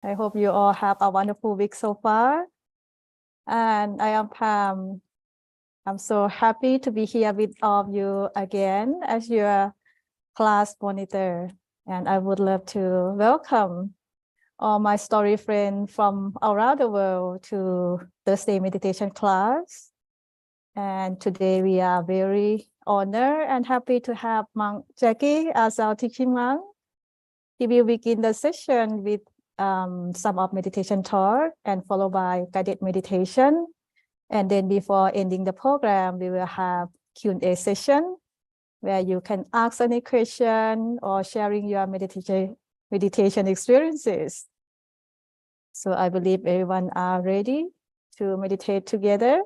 I hope you all have a wonderful week so far. And I am Pam. I'm so happy to be here with all of you again as your class monitor. And I would love to welcome all my story friends from around the world to Thursday meditation class. And today we are very honored and happy to have Monk Jackie as our teaching monk. He will begin the session with some of meditation talk and followed by guided meditation. And then before ending the program, we will have Q&A session where you can ask any question or sharing your meditation experiences. So I believe everyone are ready to meditate together.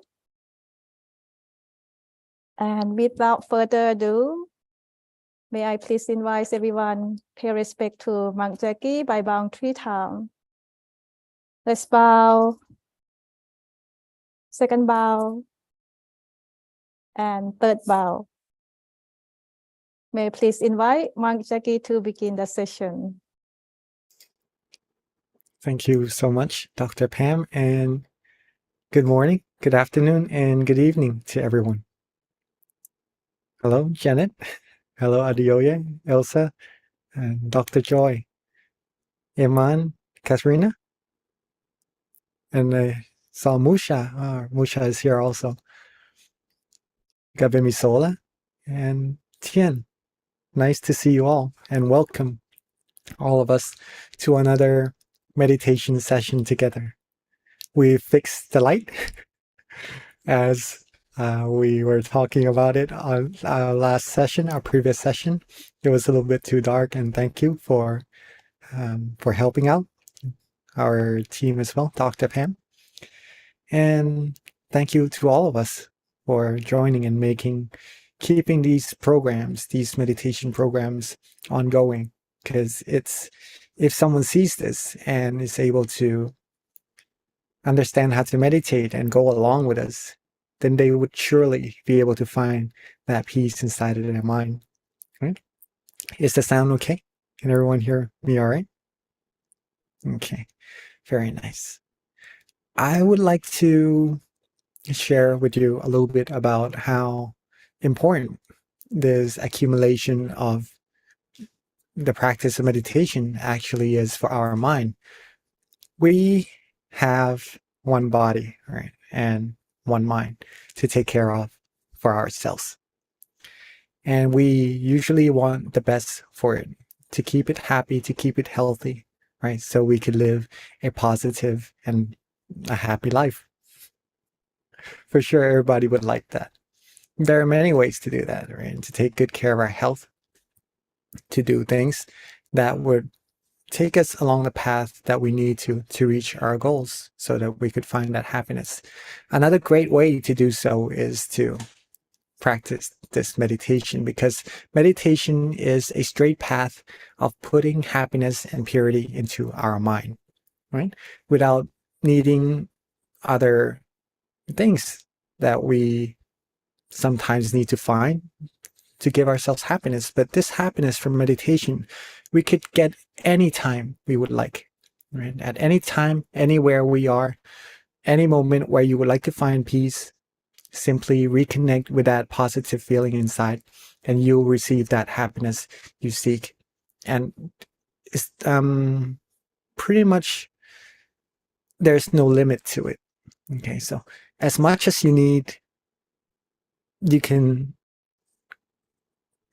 And without further ado, may I please invite everyone pay respect to Monk Jackie by bowing 3 times. Let's bow. Second bow. And third bow. May I please invite Monk Jackie to begin the session. Thank you so much, Dr. Pam, and good morning, good afternoon, and good evening to everyone. Hello, Janet. Hello, Adioye, Elsa, and Dr. Joy, Iman, Katrina, and I saw Musha. Musha is here also. Gabemisola and Tien. Nice to see you all, and welcome all of us to another meditation session together. We fixed the light as we were talking about it on our last session, our previous session. It was a little bit too dark, and thank you for helping out our team as well, Dr. Pam. And thank you to all of us for joining and keeping these programs, these meditation programs ongoing, because if someone sees this and is able to understand how to meditate and go along with us, then they would surely be able to find that peace inside of their mind. Right? Is the sound okay? Can everyone hear me all right? Okay, very nice. I would like to share with you a little bit about how important this accumulation of the practice of meditation actually is for our mind. We have one body, right, and one mind to take care of for ourselves. And we usually want the best for it, to keep it happy, to keep it healthy, right? So we could live a positive and a happy life. For sure, everybody would like that. There are many ways to do that, right? To take good care of our health, to do things that would take us along the path that we need to reach our goals so that we could find that happiness. Another great way to do so is to practice this meditation, because meditation is a straight path of putting happiness and purity into our mind, right? Without needing other things that we sometimes need to find to give ourselves happiness. But this happiness from meditation, we could get anytime we would like, right? At any time, anywhere we are, any moment where you would like to find peace, simply reconnect with that positive feeling inside, and you'll receive that happiness you seek. And it's pretty much, there's no limit to it. Okay, so as much as you need, you can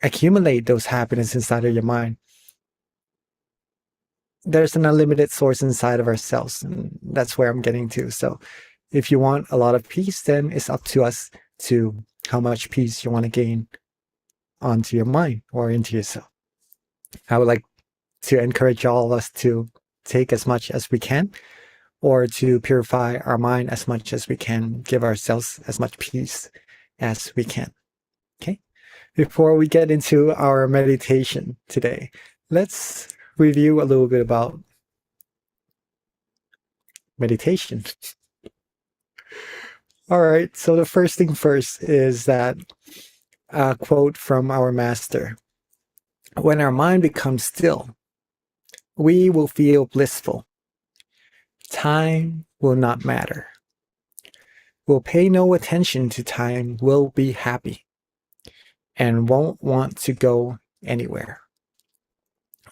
accumulate those happiness inside of your mind. There's an unlimited source inside of ourselves, and that's where I'm getting to. So if you want a lot of peace, then it's up to us to how much peace you want to gain onto your mind or into yourself. I would like to encourage all of us to take as much as we can, or to purify our mind as much as we can, give ourselves as much peace as we can. Okay? Before we get into our meditation today, let's review a little bit about meditation. All right, so the first thing first is that a quote from our master: "When our mind becomes still, we will feel blissful. time will not matter. Will pay no attention to time, will be happy, and won't want to go anywhere.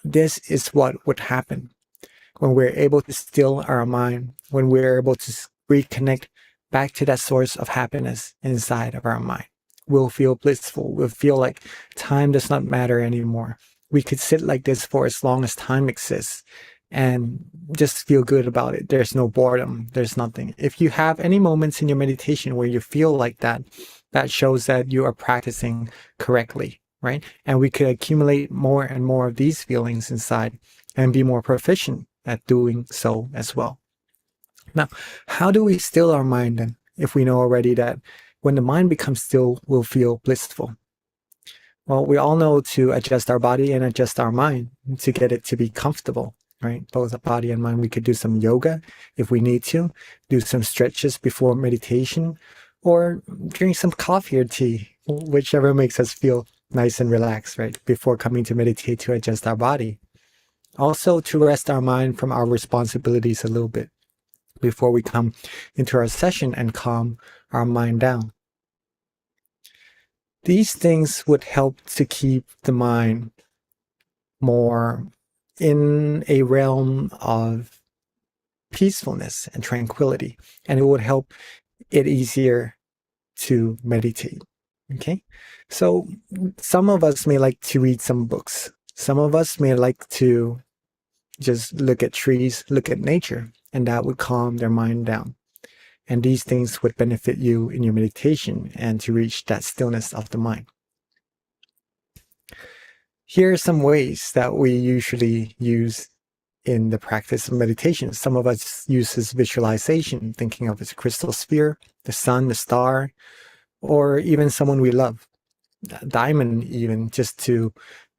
This is what would happen when we're able to still our mind, when we're able to reconnect back to that source of happiness inside of our mind. We'll feel blissful. We'll feel like time does not matter anymore. We could sit like this for as long as time exists and just feel good about it. There's no boredom. There's nothing. If you have any moments in your meditation where you feel like that, that shows that you are practicing correctly, right? And we could accumulate more and more of these feelings inside and be more proficient at doing so as well. Now, how do we still our mind then, if we know already that when the mind becomes still, we'll feel blissful? Well, we all know to adjust our body and adjust our mind to get it to be comfortable, right? Both the body and mind. We could do some yoga if we need to, do some stretches before meditation, or drink some coffee or tea, whichever makes us feel nice and relaxed, right? Before coming to meditate to adjust our body. Also to rest our mind from our responsibilities a little bit before we come into our session and calm our mind down. These things would help to keep the mind more in a realm of peacefulness and tranquility, and it would help it easier to meditate. Okay, so some of us may like to read some books. Some of us may like to just look at trees, look at nature, and that would calm their mind down. And these things would benefit you in your meditation and to reach that stillness of the mind. Here are some ways that we usually use in the practice of meditation. Some of us uses visualization, thinking of as a crystal sphere, the sun, the star, or even someone we love, a diamond even, just to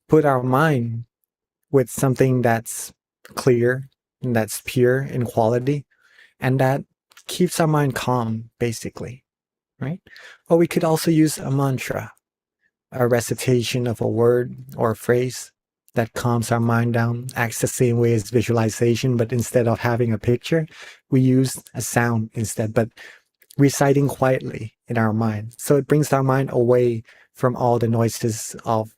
put our mind with something that's clear and that's pure in quality and that keeps our mind calm, basically, right? Or we could also use a mantra, a recitation of a word or a phrase that calms our mind down, acts the same way as visualization, but instead of having a picture, we use a sound instead, but reciting quietly in our mind. So it brings our mind away from all the noises of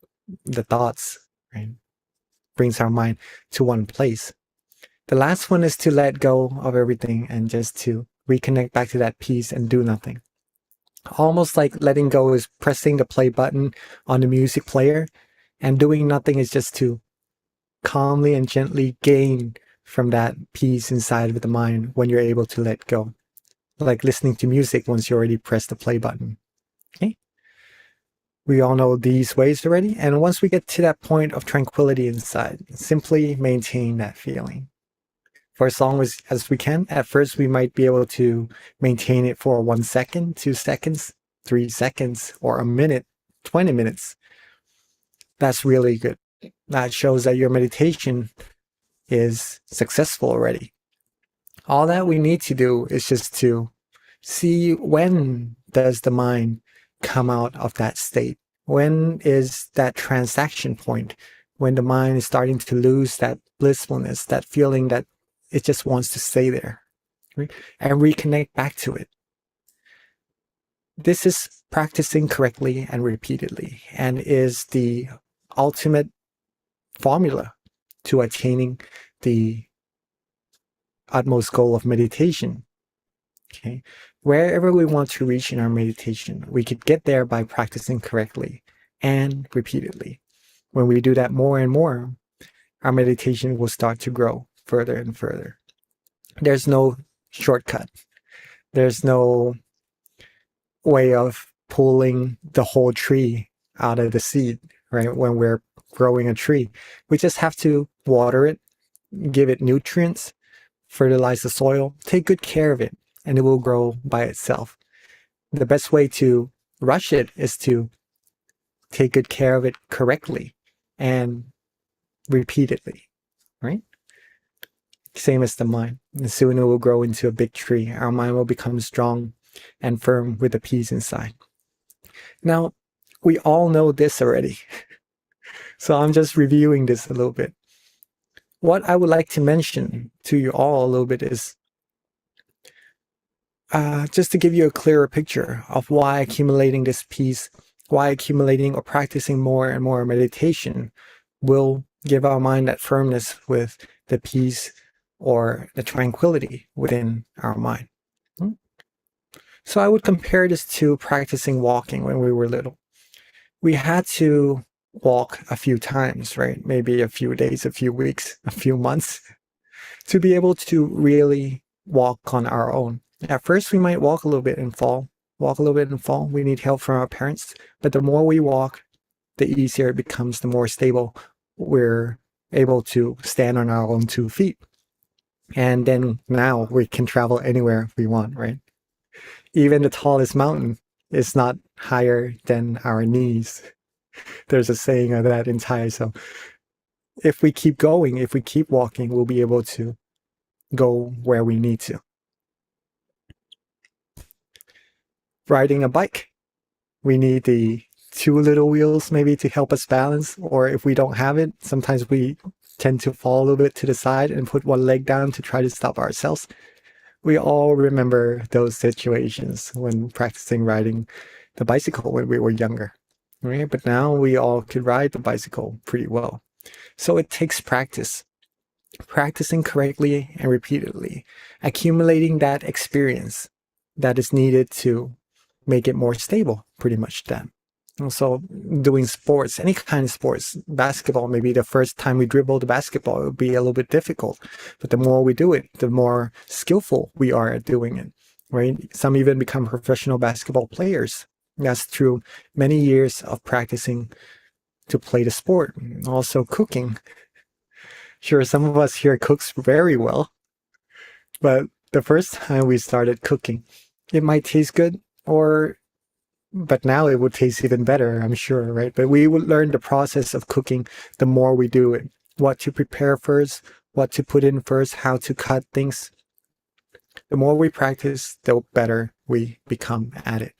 the thoughts, right? Brings our mind to one place. The last one is to let go of everything and just to reconnect back to that peace and do nothing. Almost like letting go is pressing the play button on the music player, and doing nothing is just to calmly and gently gain from that peace inside of the mind when you're able to let go. Like listening to music once you already pressed the play button. Okay? We all know these ways already, and once we get to that point of tranquility inside, simply maintain that feeling for as long as we can. At first, we might be able to maintain it for 1 second, 2 seconds, 3 seconds, or a minute, 20 minutes. That's really good. That shows that your meditation is successful already. All that we need to do is just to see when does the mind come out of that state. When is that transaction point? When the mind is starting to lose that blissfulness, that feeling that it just wants to stay there, right? And reconnect back to it. This is practicing correctly and repeatedly, and is the ultimate formula to attaining the utmost goal of meditation. Okay, wherever we want to reach in our meditation, we could get there by practicing correctly and repeatedly. When we do that more and more, our meditation will start to grow further and further. There's no shortcut. There's no way of pulling the whole tree out of the seed, right? When we're growing a tree, we just have to water it, give it nutrients, fertilize the soil, take good care of it, and it will grow by itself. The best way to rush it is to take good care of it correctly and repeatedly, right? Same as the mind. And soon it will grow into a big tree. Our mind will become strong and firm with the peace inside. Now, we all know this already. So I'm just reviewing this a little bit. What I would like to mention to you all a little bit is just to give you a clearer picture of why accumulating this peace, why accumulating or practicing more and more meditation will give our mind that firmness with the peace or the tranquility within our mind. So I would compare this to practicing walking when we were little. We had to walk a few times, right? Maybe a few days, a few weeks, a few months to be able to really walk on our own. At first, we might walk a little bit and fall, walk a little bit and fall. We need help from our parents. But the more we walk, the easier it becomes, the more stable we're able to stand on our own 2 feet. And then now we can travel anywhere we want, right? Even the tallest mountain is not higher than our knees. There's a saying of that in Thai. So if we keep going, if we keep walking, we'll be able to go where we need to. Riding a bike, we need the 2 little wheels maybe to help us balance, or if we don't have it, sometimes we tend to fall a little bit to the side and put one leg down to try to stop ourselves. We all remember those situations when practicing riding the bicycle when we were younger, right? But now we all could ride the bicycle pretty well. So it takes practice, practicing correctly and repeatedly, accumulating that experience that is needed to make it more stable, pretty much then. Also, doing sports, any kind of sports, basketball, maybe the first time we dribble the basketball, it would be a little bit difficult. But the more we do it, the more skillful we are at doing it, right? Some even become professional basketball players. That's through many years of practicing to play the sport. Also, cooking. Sure, some of us here cooks very well, but the first time we started cooking, it might taste good, but now it would taste even better, I'm sure, right? But we would learn the process of cooking the more we do it. What to prepare first, what to put in first, how to cut things. The more we practice, the better we become at it.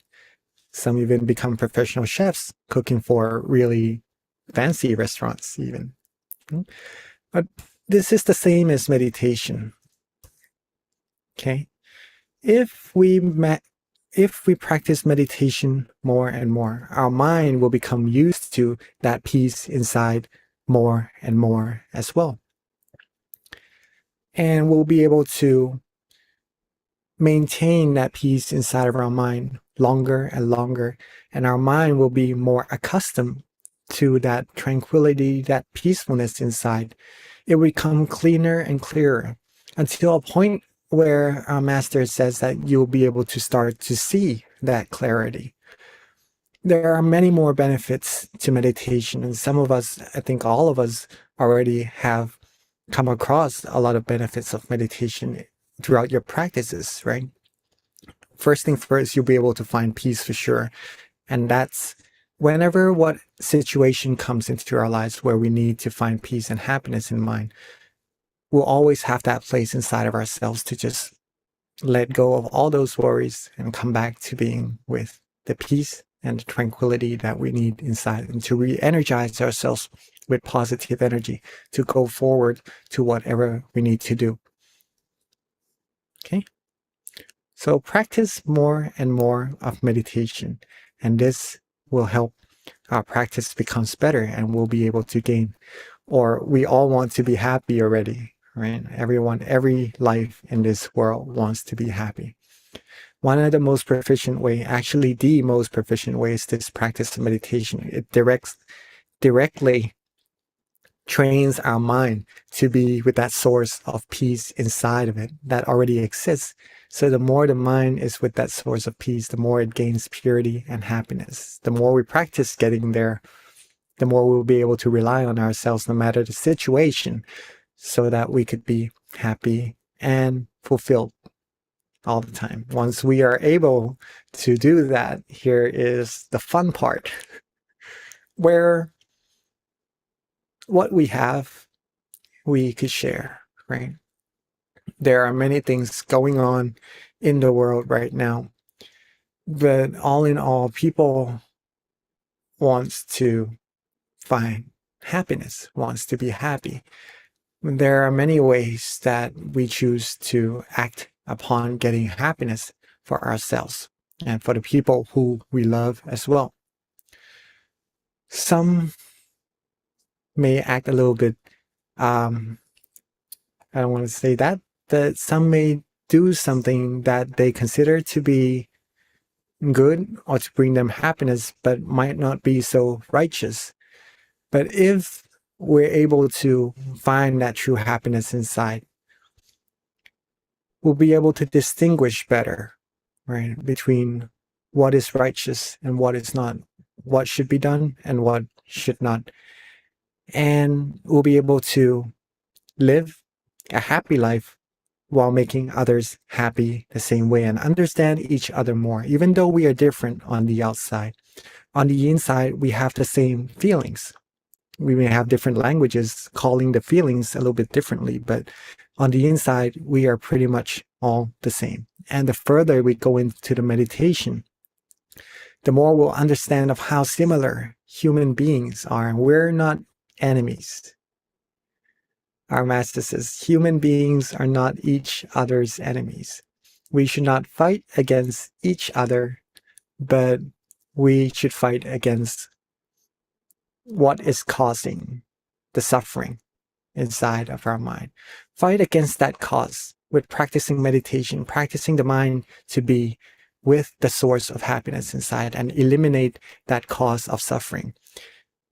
Some even become professional chefs, cooking for really fancy restaurants even. But this is the same as meditation. Okay? If we practice meditation more and more, our mind will become used to that peace inside more and more as well. And we'll be able to maintain that peace inside of our mind longer and longer. And our mind will be more accustomed to that tranquility, that peacefulness inside. It will become cleaner and clearer until a point where our master says that you'll be able to start to see that clarity. There are many more benefits to meditation, and some of us, I think all of us, already have come across a lot of benefits of meditation throughout your practices, right? First thing first, you'll be able to find peace for sure. And that's whenever what situation comes into our lives where we need to find peace and happiness in mind, we'll always have that place inside of ourselves to just let go of all those worries and come back to being with the peace and the tranquility that we need inside, and to re-energize ourselves with positive energy to go forward to whatever we need to do. Okay? So practice more and more of meditation, and this will help our practice becomes better, and we'll be able to gain, or we all want to be happy already, right? Every life in this world wants to be happy. One of the most proficient way, actually the most proficient way, is this practice of meditation. It directly trains our mind to be with that source of peace inside of it that already exists. So the more the mind is with that source of peace, the more it gains purity and happiness. The more we practice getting there, the more we'll be able to rely on ourselves no matter the situation, so that we could be happy and fulfilled all the time. Once we are able to do that, here is the fun part, where what we have, we could share, right? There are many things going on in the world right now, but all in all, people wants to find happiness, wants to be happy. There are many ways that we choose to act upon getting happiness, for ourselves and for the people who we love as well. Some may act a little bit, I don't want to say that, but some may do something that they consider to be good or to bring them happiness, but might not be so righteous. But if we're able to find that true happiness inside, we'll be able to distinguish better, right, between what is righteous and what is not, what should be done and what should not. And we'll be able to live a happy life while making others happy the same way and understand each other more, even though we are different on the outside. On the inside, we have the same feelings. We may have different languages calling the feelings a little bit differently, but on the inside, we are pretty much all the same. And the further we go into the meditation, the more we'll understand of how similar human beings are. We're not enemies. Our master says, human beings are not each other's enemies. We should not fight against each other, but we should fight against what is causing the suffering inside of our mind. Fight against that cause with practicing meditation, practicing the mind to be with the source of happiness inside and eliminate that cause of suffering.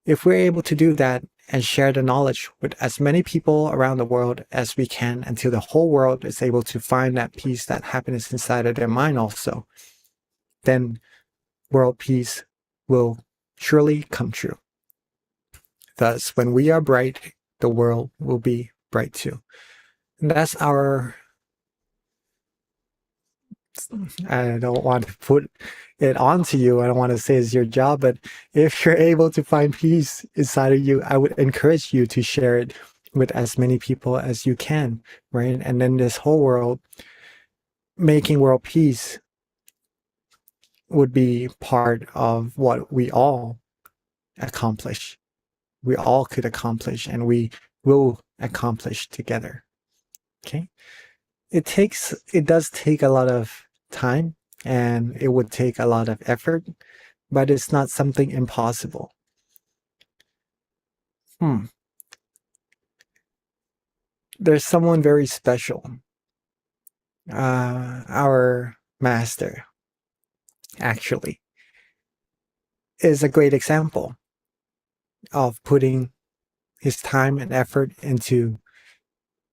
If we're able to do that and share the knowledge with as many people around the world as we can until the whole world is able to find that peace, that happiness inside of their mind also, then world peace will surely come true. Thus, when we are bright, the world will be bright too. And that's our, I don't want to put it onto you. I don't want to say it's your job, but if you're able to find peace inside of you, I would encourage you to share it with as many people as you can, right? And then this whole world, making world peace would be part of what we all accomplish. We all could accomplish and we will accomplish together. Okay. It does take a lot of time and it would take a lot of effort, but it's not something impossible. There's someone very special. Our master, actually, is a great example of putting his time and effort into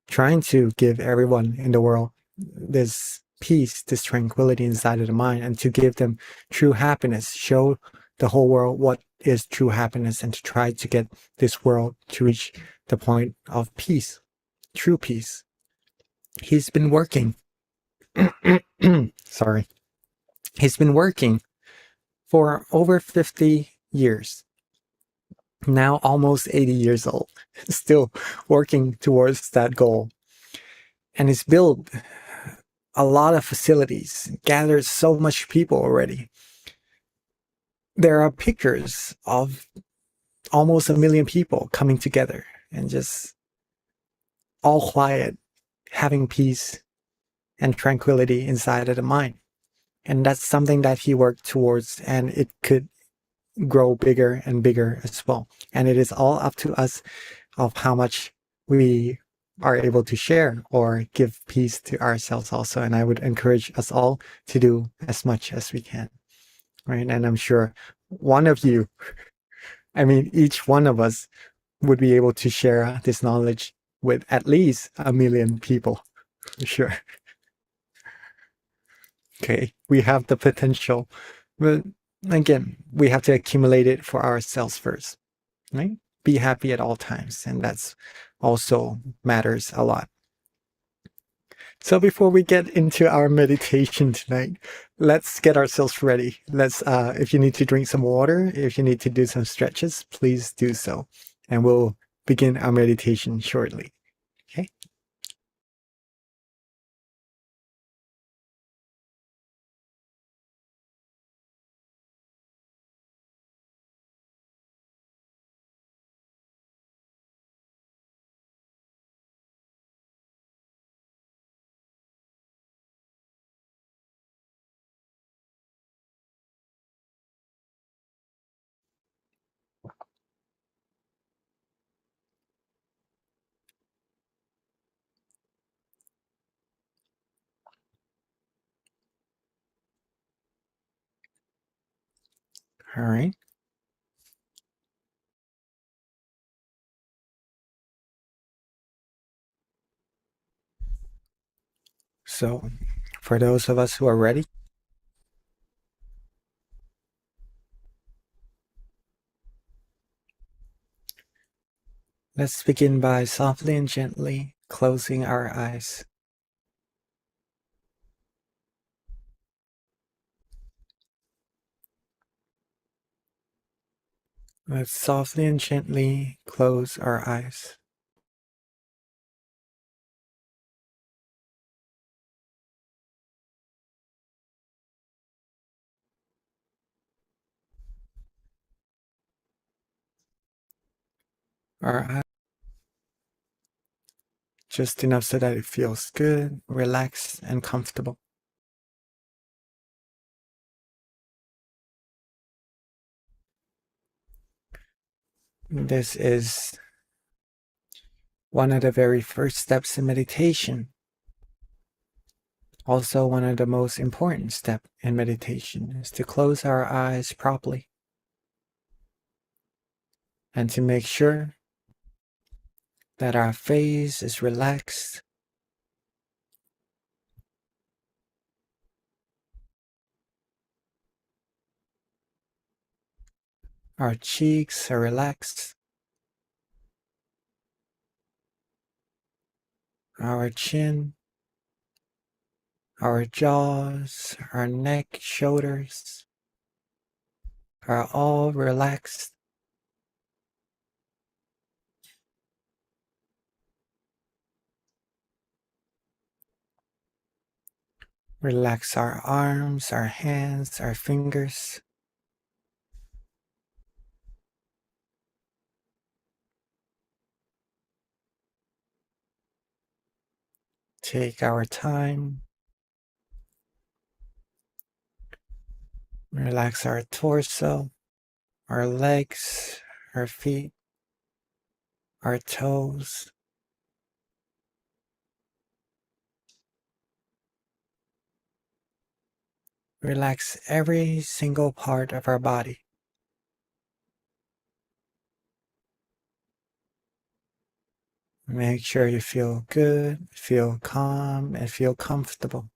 trying to give everyone in the world this peace, this tranquility inside of the mind, and to give them true happiness, show the whole world what is true happiness, and to try to get this world to reach the point of peace, true peace. He's been working. Sorry. He's been working for over 50 years. Now almost 80 years old, still working towards that goal. And he's built a lot of facilities, gathered so much people already. There are pictures of almost 1 million people coming together and just all quiet, having peace and tranquility inside of the mind. And that's something that he worked towards, and it could grow bigger and bigger as well. And it is all up to us of how much we are able to share or give peace to ourselves also. And I would encourage us all to do as much as we can, right? And I'm sure one of you, I mean, each one of us would be able to share this knowledge with at least 1 million people, for sure. Okay, we have the potential, but again, we have to accumulate it for ourselves first, right? Be happy at all times, and that's also matters a lot. So before we get into our meditation tonight, let's get ourselves ready. Let's, if you need to drink some water, if you need to do some stretches, please do so, and we'll begin our meditation shortly. Okay. All right. So, for those of us who are ready, let's begin by softly and gently closing our eyes. Let's softly and gently close our eyes. Our eyes just enough so that it feels good, relaxed, and comfortable. This is one of the very first steps in meditation. Also, one of the most important steps in meditation is to close our eyes properly and to make sure that our face is relaxed, our cheeks are relaxed, our chin, our jaws, our neck, shoulders are all relaxed. Relax our arms, our hands, our fingers. Take our time. Relax our torso, our legs, our feet, our toes. Relax every single part of our body. Make sure you feel good, feel calm, and feel comfortable.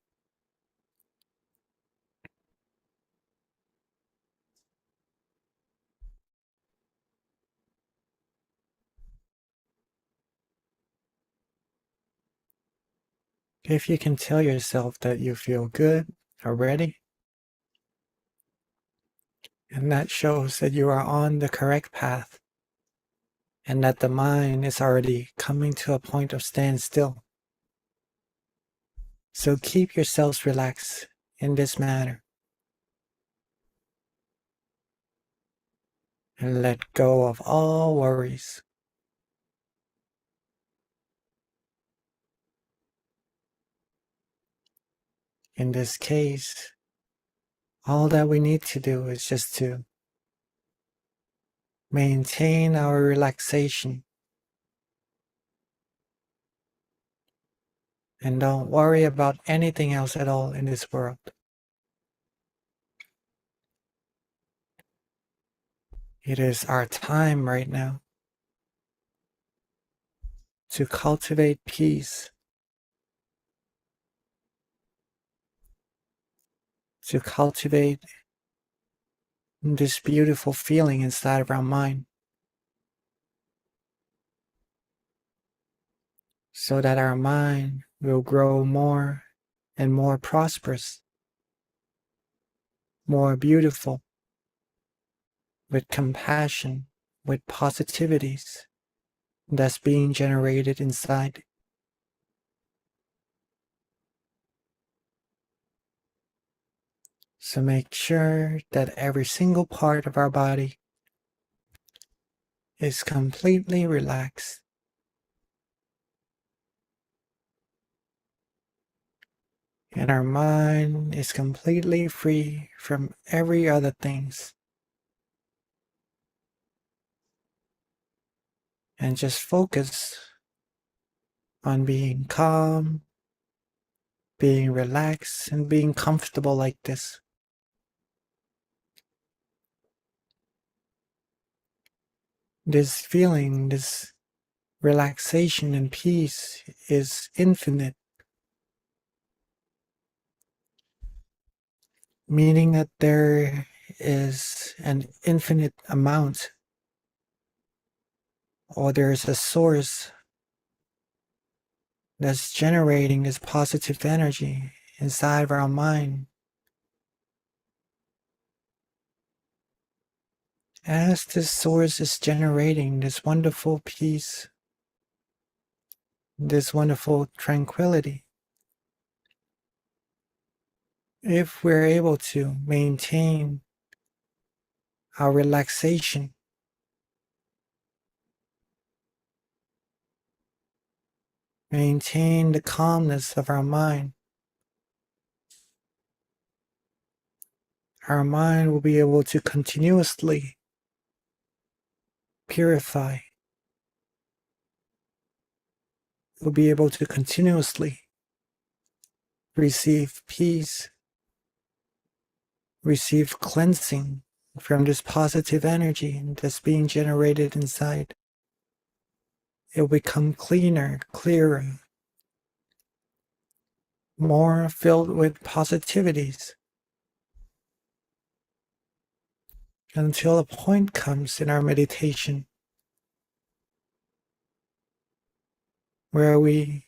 If you can tell yourself that you feel good already, and that shows that you are on the correct path, and that the mind is already coming to a point of standstill. So keep yourselves relaxed in this manner, and let go of all worries. In this case, all that we need to do is just to maintain our relaxation and don't worry about anything else at all in this world. It is our time right now to cultivate peace, to cultivate this beautiful feeling inside of our mind, so that our mind will grow more and more prosperous, more beautiful, with compassion, with positivities that's being generated inside. So make sure that every single part of our body is completely relaxed. And our mind is completely free from every other things. And just focus on being calm, being relaxed, and being comfortable like this. This feeling, this relaxation and peace is infinite, meaning that there is an infinite amount, or there's a source that's generating this positive energy inside of our mind. As this source is generating this wonderful peace, this wonderful tranquility, if we're able to maintain our relaxation, maintain the calmness of our mind will be able to continuously purify. We'll be able to continuously receive peace, receive cleansing from this positive energy that's being generated inside. It will become cleaner, clearer, more filled with positivities, until a point comes in our meditation where we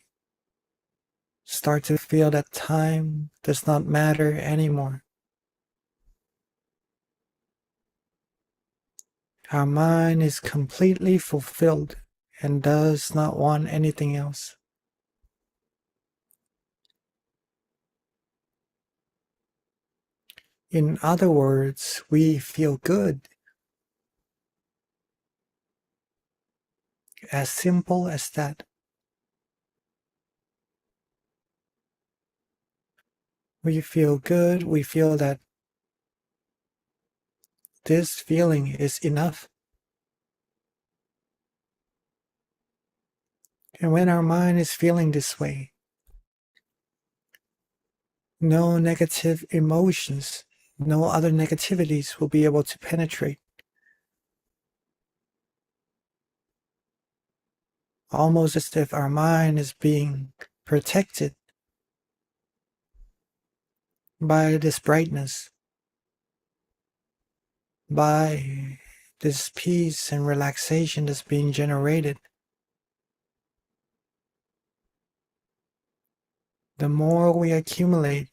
start to feel that time does not matter anymore. Our mind is completely fulfilled and does not want anything else. In other words, we feel good. As simple as that. We feel good. We feel that this feeling is enough. And when our mind is feeling this way, no negative emotions, no other negativities will be able to penetrate. Almost as if our mind is being protected by this brightness, by this peace and relaxation that's being generated. The more we accumulate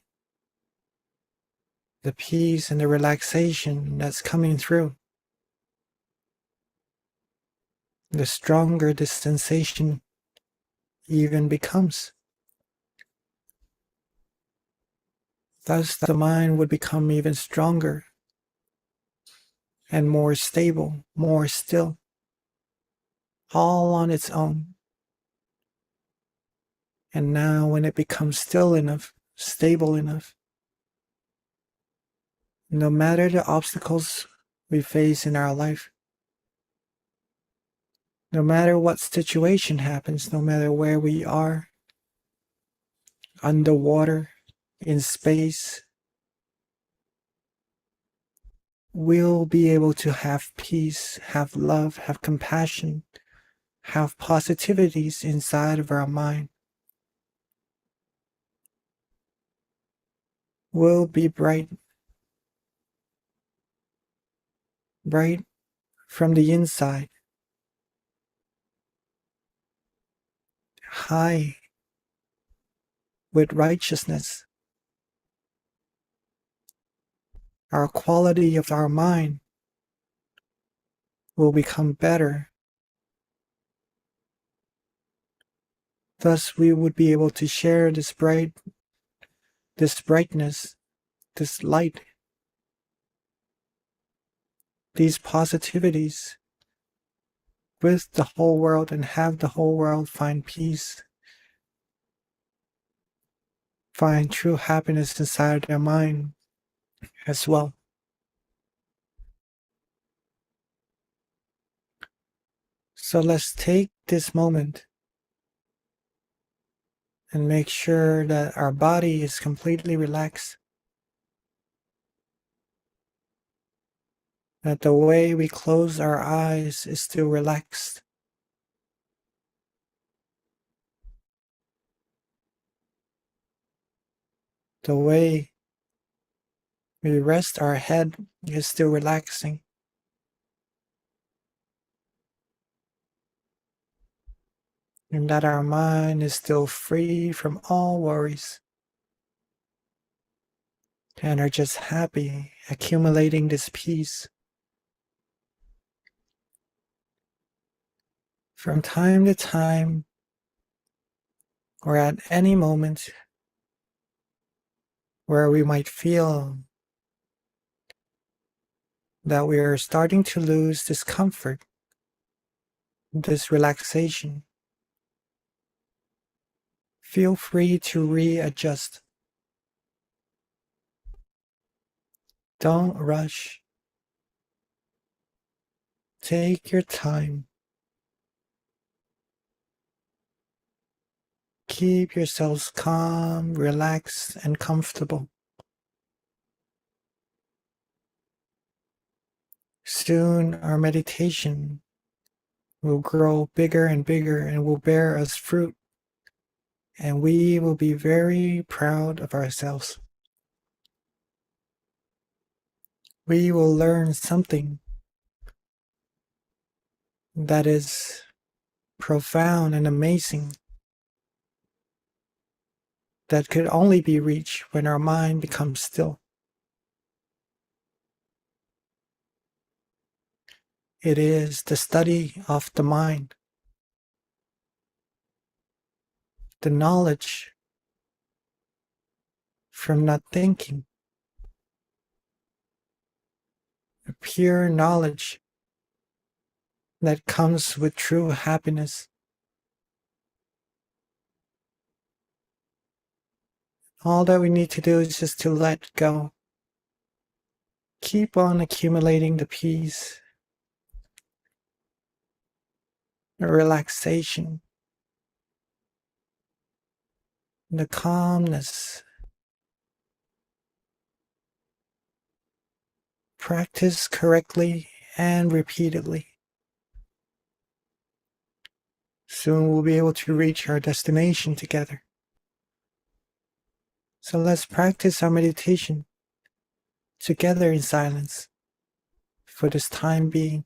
the peace and the relaxation that's coming through, the stronger this sensation even becomes. Thus, the mind would become even stronger and more stable, more still, all on its own. And now, when it becomes still enough, stable enough, no matter the obstacles we face in our life, no matter what situation happens, no matter where we are, underwater, in space, we'll be able to have peace, have love, have compassion, have positivities inside of our mind. We'll be bright from the inside, high with righteousness. Our quality of our mind will become better. Thus, we would be able to share this brightness, this light, these positivities with the whole world, and have the whole world find peace, find true happiness inside their mind as well. So let's take this moment and make sure that our body is completely relaxed. that the way we close our eyes is still relaxed. The way we rest our head is still relaxing. And that our mind is still free from all worries and are just happy accumulating this peace. From time to time, or at any moment where we might feel that we are starting to lose this comfort, this relaxation, feel free to readjust. Don't rush. Take your time. Keep yourselves calm, relaxed, and comfortable. Soon our meditation will grow bigger and bigger and will bear us fruit, and we will be very proud of ourselves. We will learn something that is profound and amazing, that could only be reached when our mind becomes still. It is the study of the mind, the knowledge from not thinking, a pure knowledge that comes with true happiness. All that we need to do is just to let go. Keep on accumulating the peace, the relaxation, the calmness. Practice correctly and repeatedly. Soon we'll be able to reach our destination together. So let's practice our meditation together in silence for this time being.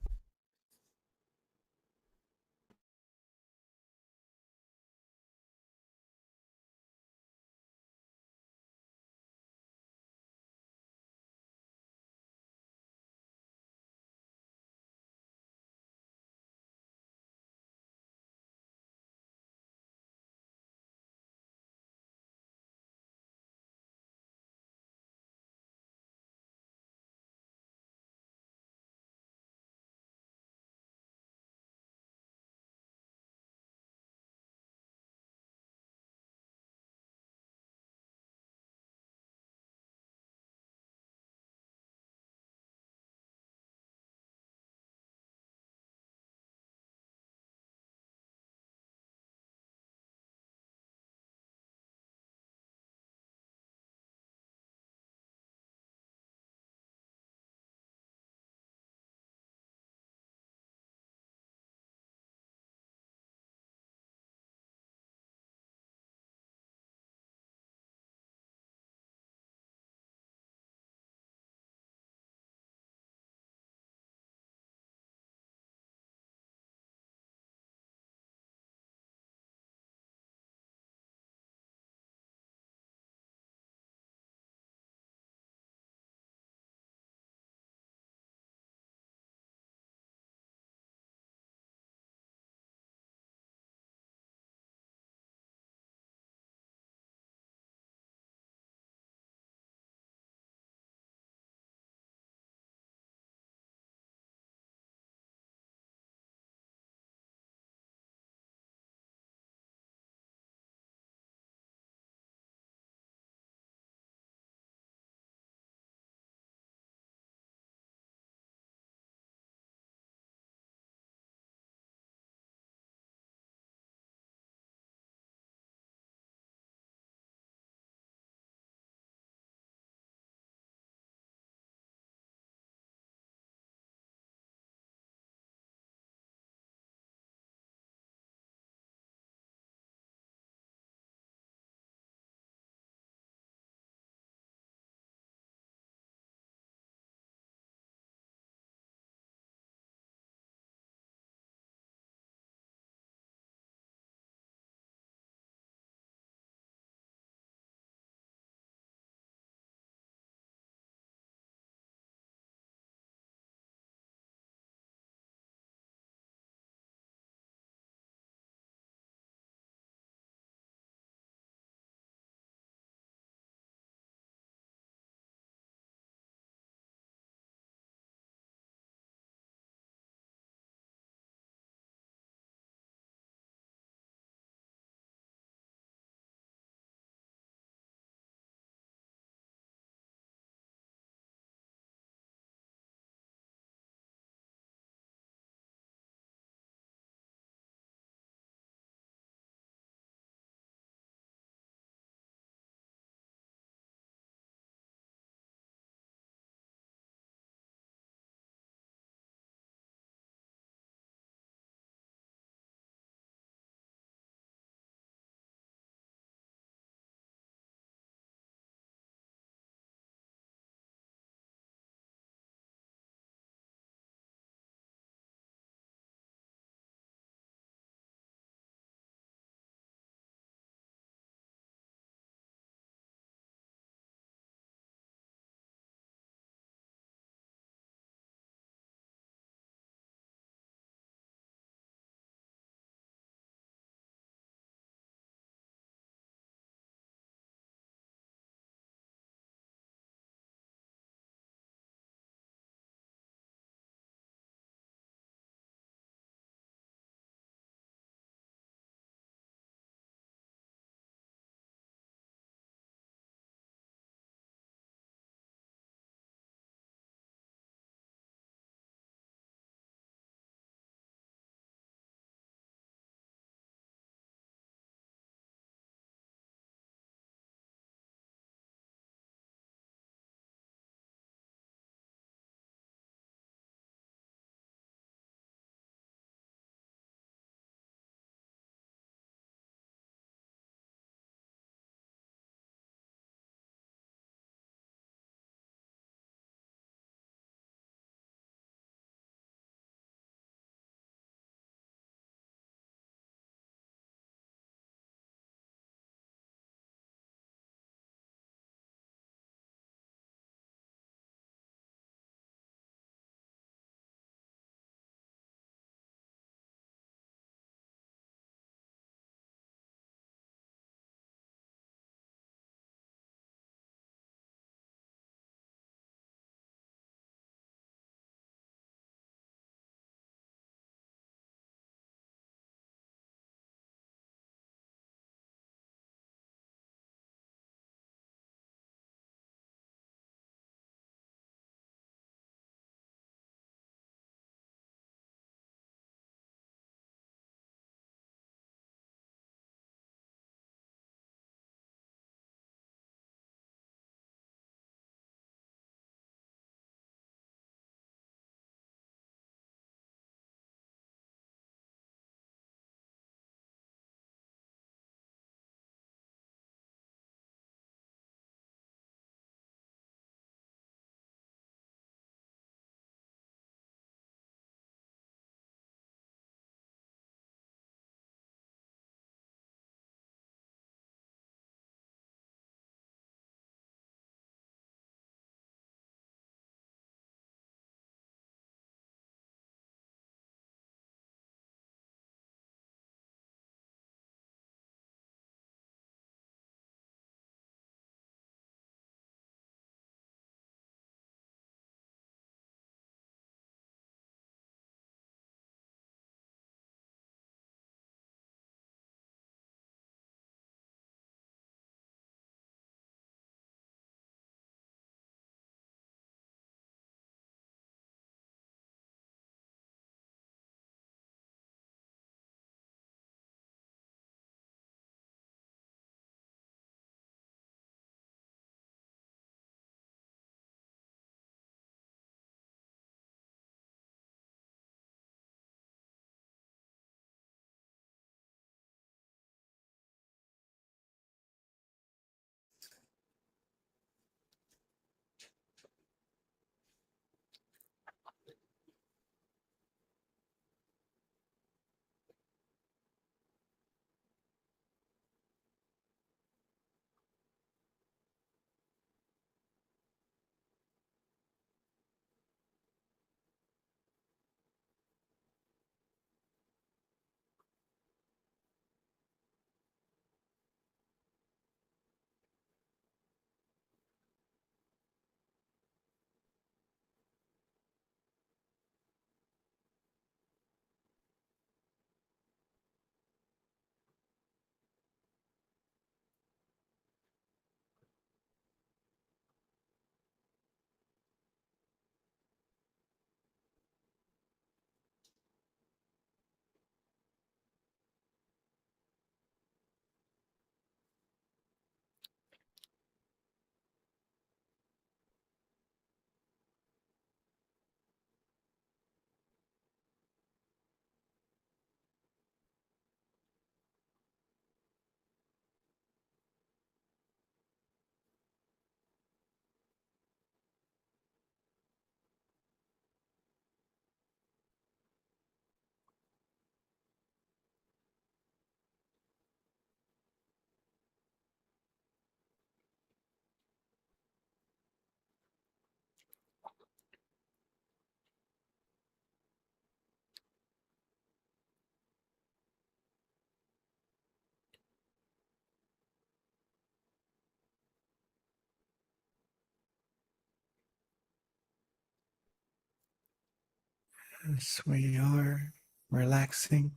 As we are relaxing,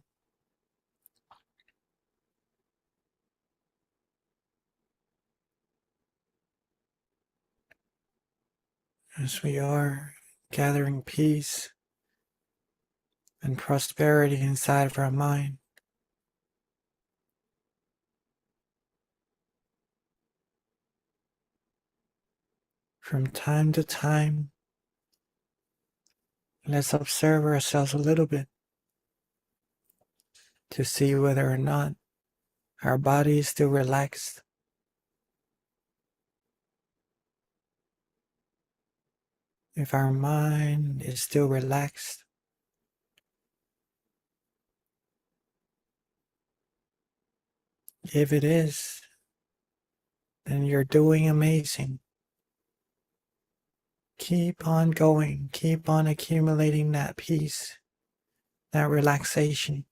as we are gathering peace and prosperity inside of our mind, from time to time, let's observe ourselves a little bit to see whether or not our body is still relaxed. If our mind is still relaxed, if it is, then you're doing amazing. Keep on going, keep on accumulating that peace, that relaxation,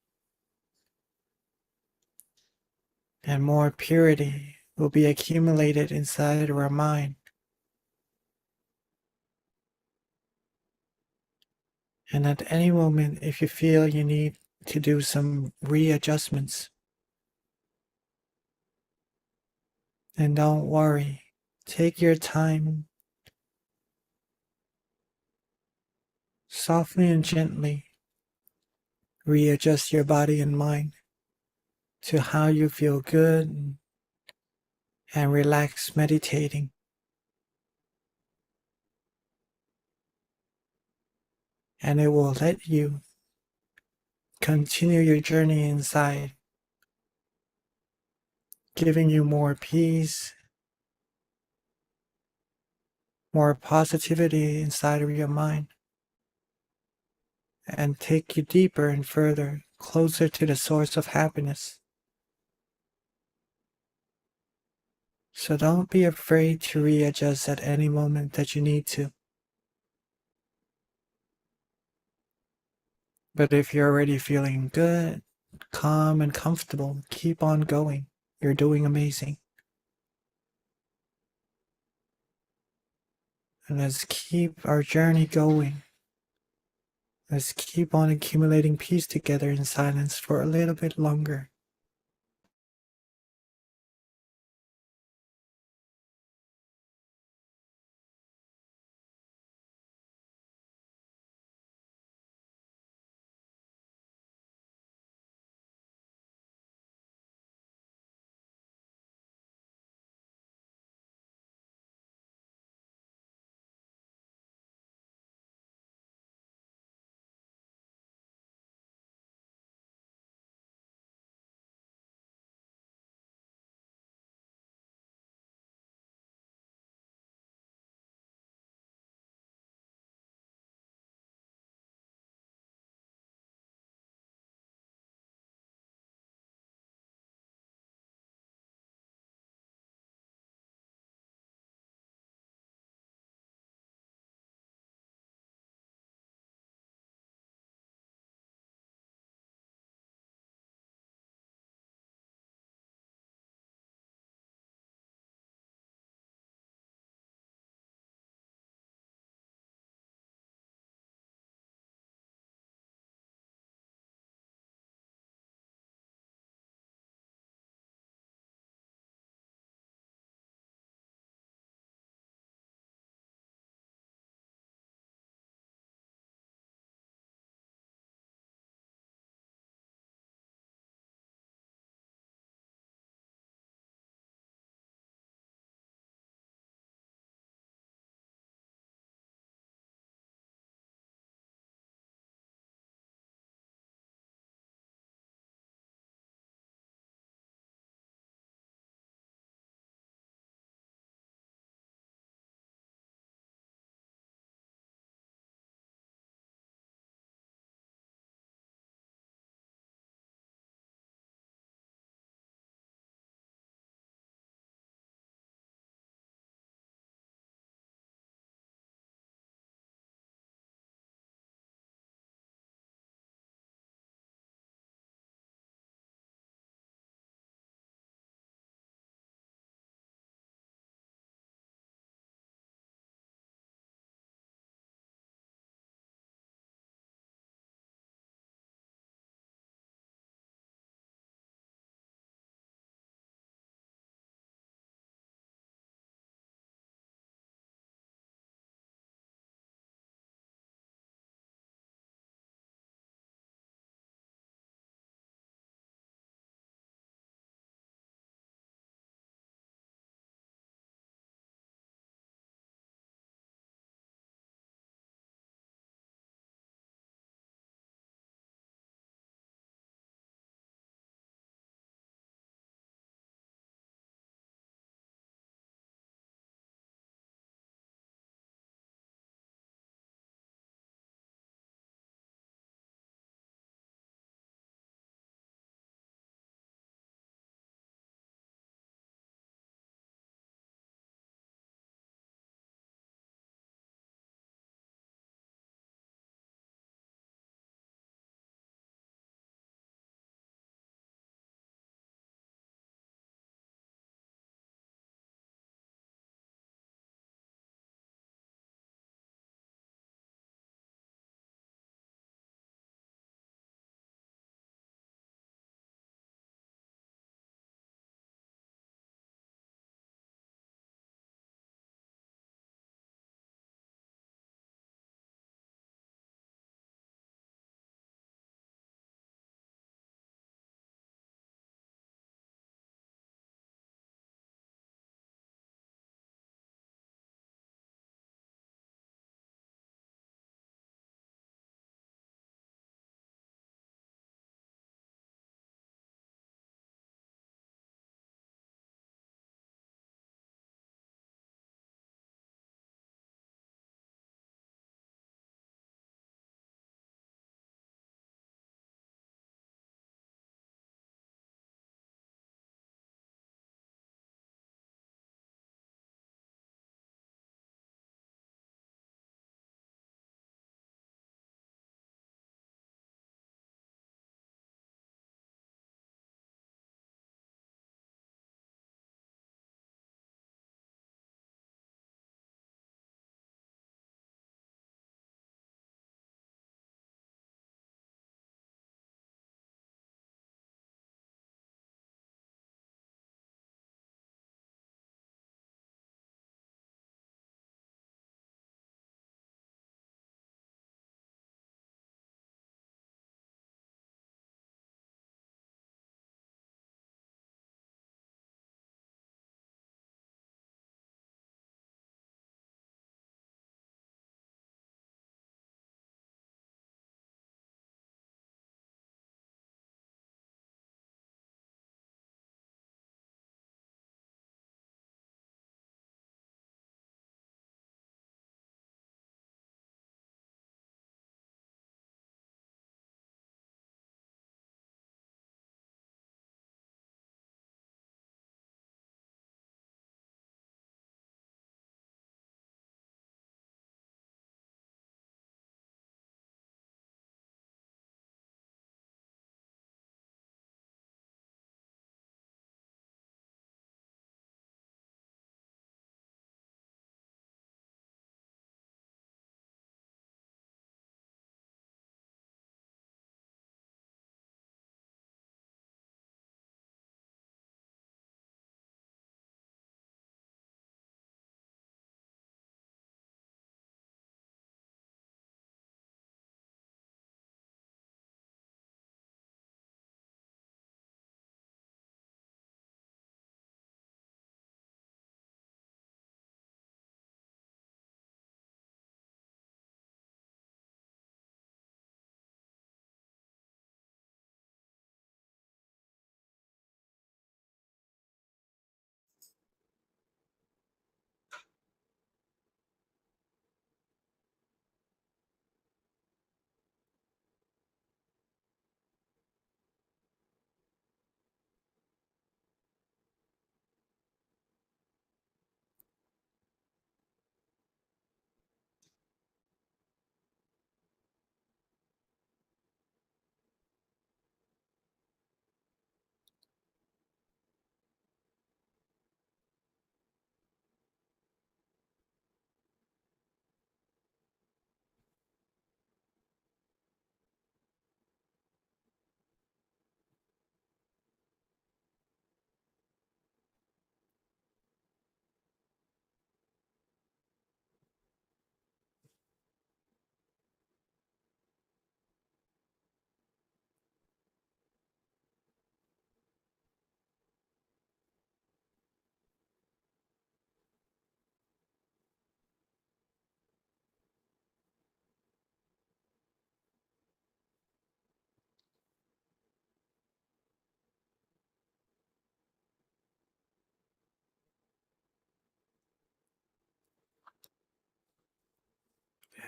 and more purity will be accumulated inside of our mind. And at any moment, if you feel you need to do some readjustments, then don't worry. Take your time, softly and gently readjust your body and mind to how you feel good and relax meditating. And it will let you continue your journey inside, giving you more peace, more positivity inside of your mind, and take you deeper and further, closer to the source of happiness. So don't be afraid to readjust at any moment that you need to. But if you're already feeling good, calm, and comfortable, keep on going. You're doing amazing. And let's keep our journey going. Let's keep on accumulating peace together in silence for a little bit longer.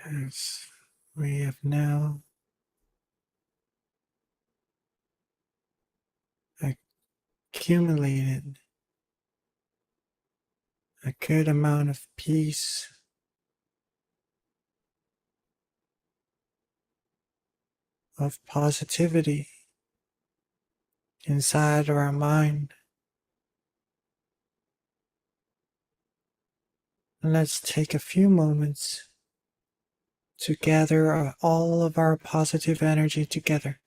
as we have now accumulated a good amount of peace, of positivity inside of our mind. And let's take a few moments to gather all of our positive energy together.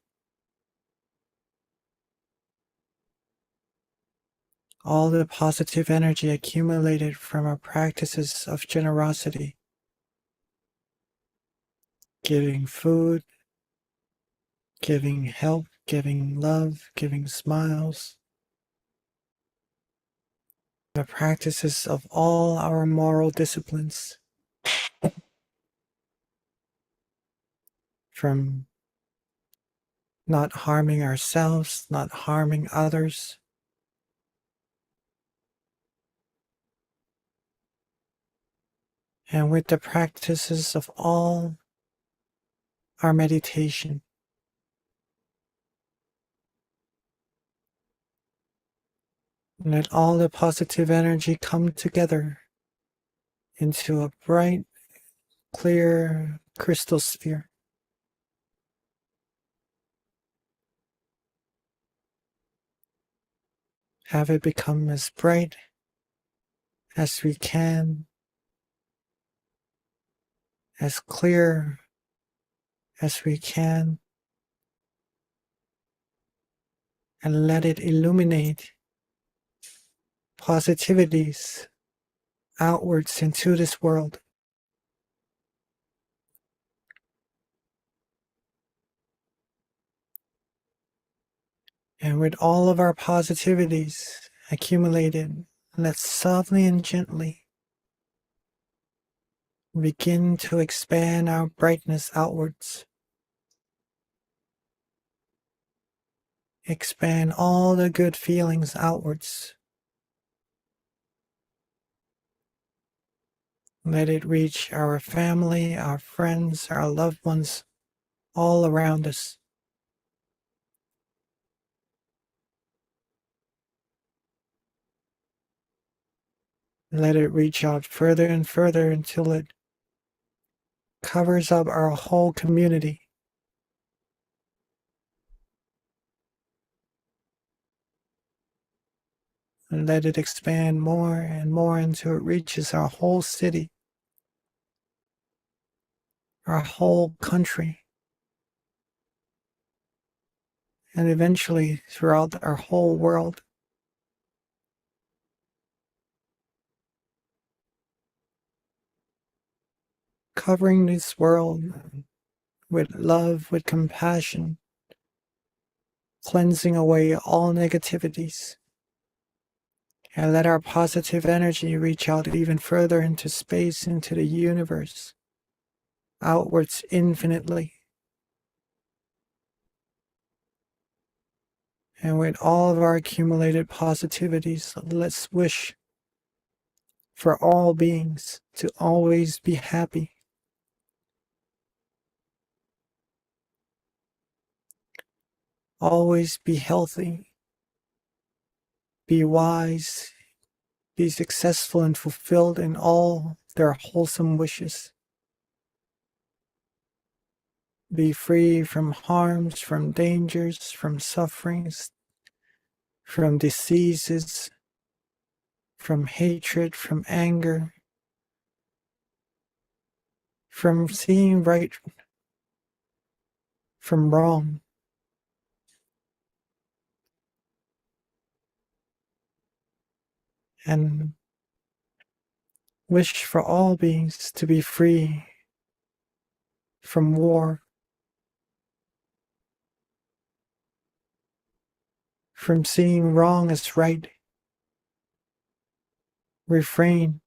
All the positive energy accumulated from our practices of generosity, giving food, giving help, giving love, giving smiles, the practices of all our moral disciplines, from not harming ourselves, not harming others, and with the practices of all our meditation. Let all the positive energy come together into a bright, clear crystal sphere. Have it become as bright as we can, as clear as we can, and let it illuminate positivities outwards into this world. And with all of our positivities accumulated, let's softly and gently begin to expand our brightness outwards. Expand all the good feelings outwards. Let it reach our family, our friends, our loved ones, all around us. Let it reach out further and further until it covers up our whole community. And let it expand more and more until it reaches our whole city, our whole country, and eventually throughout our whole world. Covering this world with love, with compassion, cleansing away all negativities. And let our positive energy reach out even further into space, into the universe, outwards infinitely. And with all of our accumulated positivities, let's wish for all beings to always be happy, always be healthy, be wise, be successful and fulfilled in all their wholesome wishes. Be free from harms, from dangers, from sufferings, from diseases, from hatred, from anger, from seeing right from wrong. And wish for all beings to be free from war, from seeing wrong as right. Refrain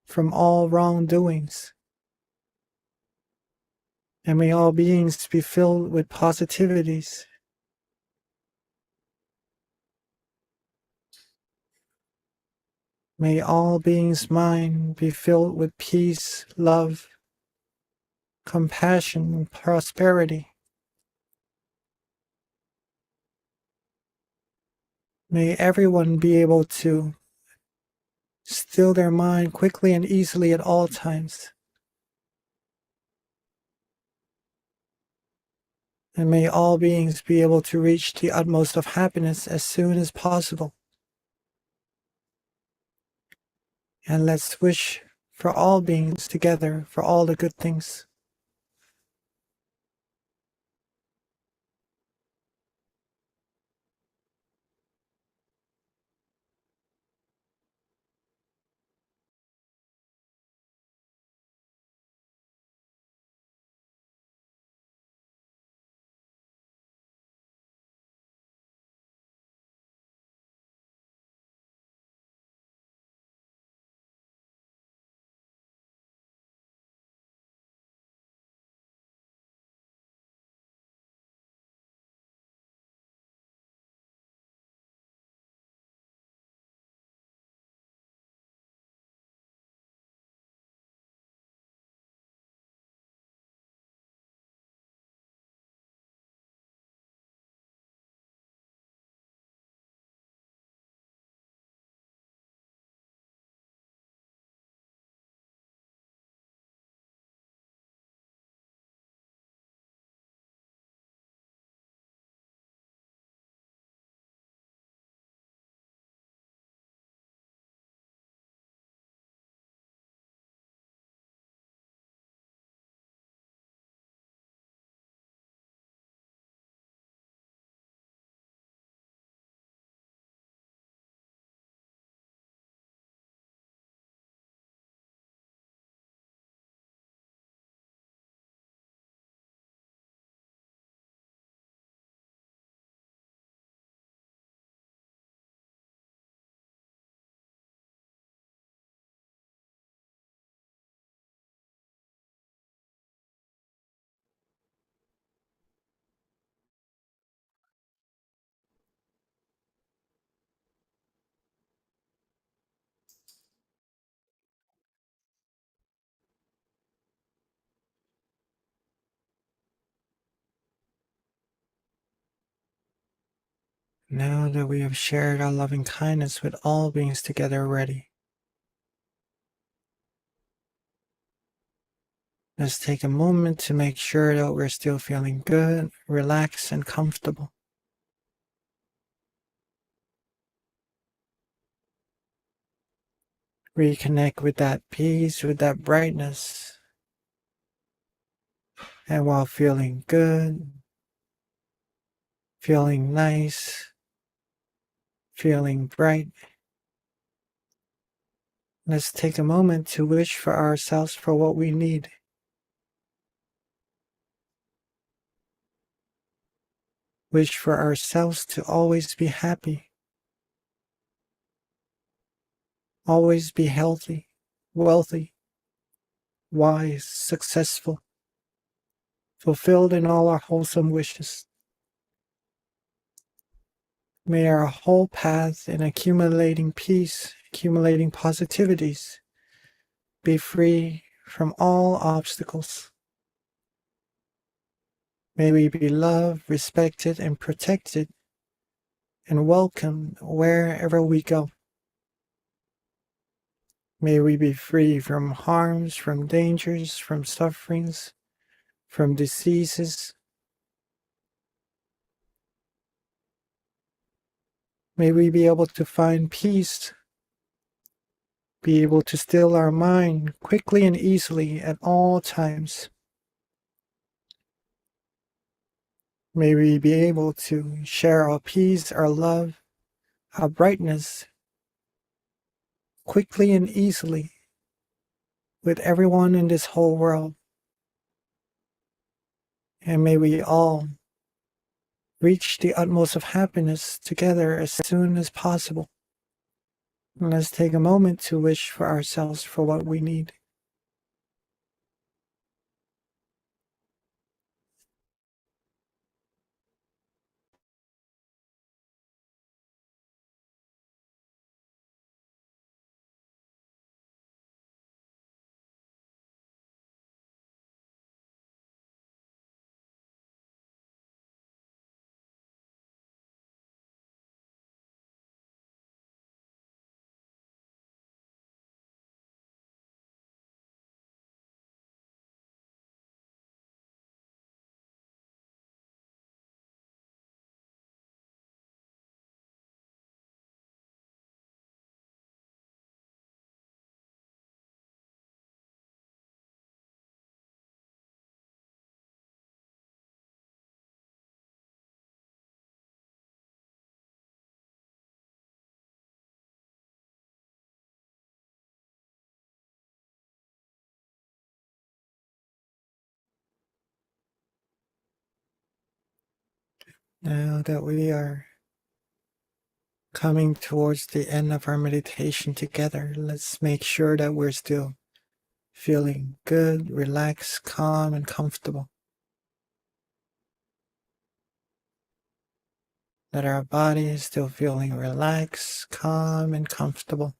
from all wrongdoings. And may all beings be filled with positivities. May all beings' mind be filled with peace, love, compassion, and prosperity. May everyone be able to still their mind quickly and easily at all times. And may all beings be able to reach the utmost of happiness as soon as possible. And let's wish for all beings together for all the good things. Now that we have shared our loving kindness with all beings together already, let's take a moment to make sure that we're still feeling good, relaxed, and comfortable. Reconnect with that peace, with that brightness. And while feeling good, feeling nice, feeling bright, let's take a moment to wish for ourselves for what we need. Wish for ourselves to always be happy, always be healthy, wealthy, wise, successful, fulfilled in all our wholesome wishes. May our whole path in accumulating peace, accumulating positivities, be free from all obstacles. May we be loved, respected, and protected, and welcomed wherever we go. May we be free from harms, from dangers, from sufferings, from diseases. May we be able to find peace, be able to still our mind quickly and easily at all times. May we be able to share our peace, our love, our brightness quickly and easily with everyone in this whole world. And may we all reach the utmost of happiness together as soon as possible. And let's take a moment to wish for ourselves for what we need. Now that we are coming towards the end of our meditation together, let's make sure that we're still feeling good, relaxed, calm, and comfortable. That our body is still feeling relaxed, calm, and comfortable.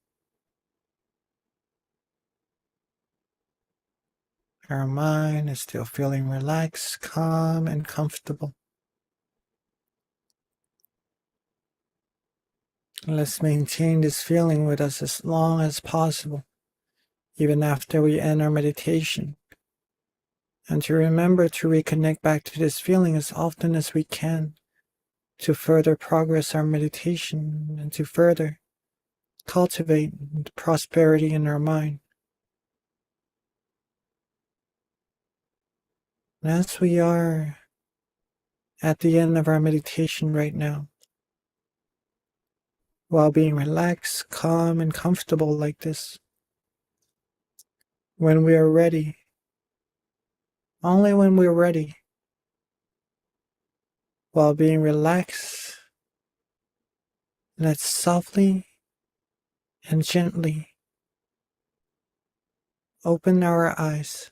Our mind is still feeling relaxed, calm, and comfortable. Let's maintain this feeling with us as long as possible, even after we end our meditation. And to remember to reconnect back to this feeling as often as we can to further progress our meditation and to further cultivate prosperity in our mind. And as we are at the end of our meditation right now, while being relaxed, calm, and comfortable like this, when we are ready, only when we're ready, while being relaxed, let's softly and gently open our eyes.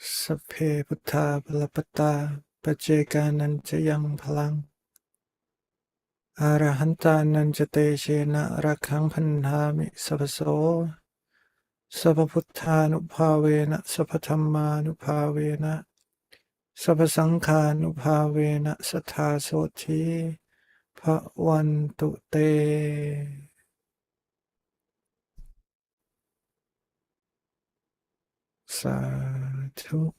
Sapphe Buddha Palapata Pajeganan Jayang Palang Arahanta Nanjate Shena Rakhang Panhami Sabaso Sabaputtanupavena Sapathammanupavena Sapasankhanupavena Sathasoti Bhavantu Te. Sadhu.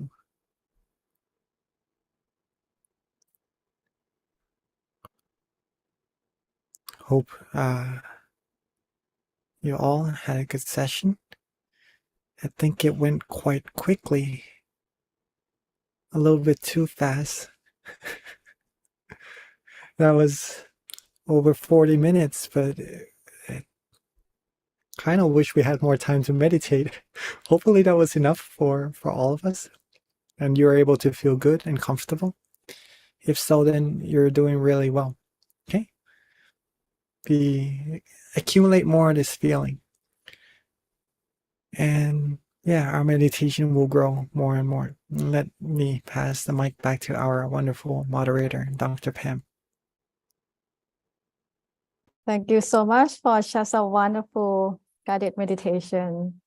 Hope you all had a good session. I think it went quite quickly, a little bit too fast. That was over 40 minutes, but I kind of wish we had more time to meditate. Hopefully that was enough for all of us and you're able to feel good and comfortable. If so, then you're doing really well. Okay? Accumulate more of this feeling. And yeah, our meditation will grow more and more. Let me pass the mic back to our wonderful moderator, Dr. Pam. Thank you so much for such a wonderful guided meditation.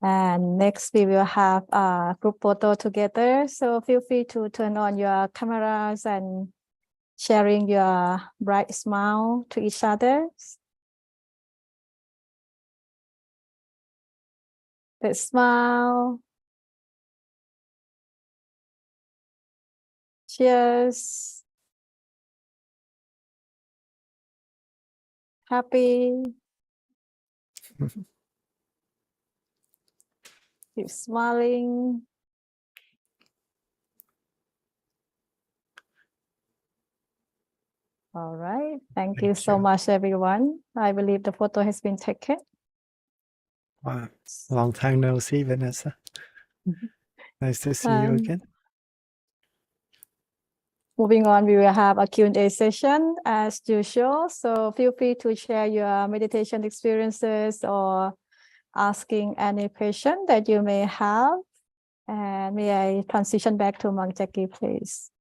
And next we will have a group photo together. So feel free to turn on your cameras and sharing your bright smile to each other. The smile. Cheers. Happy. Keep smiling. All right. Thank you so much, everyone. I believe the photo has been taken. Wow. Long time no see, Vanessa. Nice to see you again. Moving on, we will have a Q&A session as usual. So feel free to share your meditation experiences or asking any question that you may have. And may I transition back to Mang Jackie, please.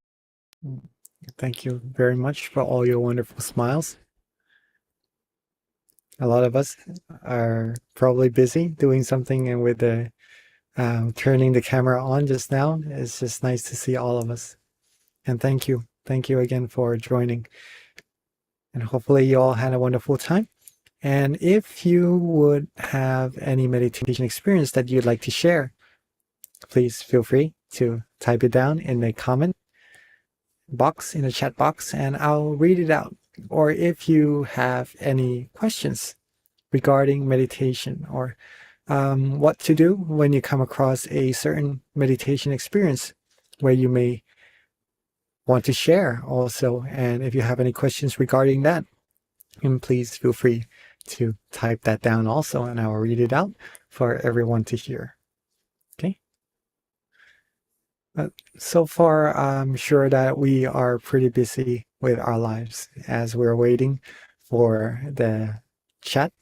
Thank you very much for all your wonderful smiles. A lot of us are probably busy doing something, and with the turning the camera on just now, it's just nice to see all of us. And thank you. Thank you again for joining. And hopefully you all had a wonderful time. And if you would have any meditation experience that you'd like to share, please feel free to type it down in the comment box, in the chat box, and I'll read it out. Or if you have any questions regarding meditation or what to do when you come across a certain meditation experience where you may want to share also, and if you have any questions regarding that, and please feel free to type that down also, and I will read it out for everyone to hear. Okay. But so far, I'm sure that we are pretty busy with our lives as we're waiting for the chat.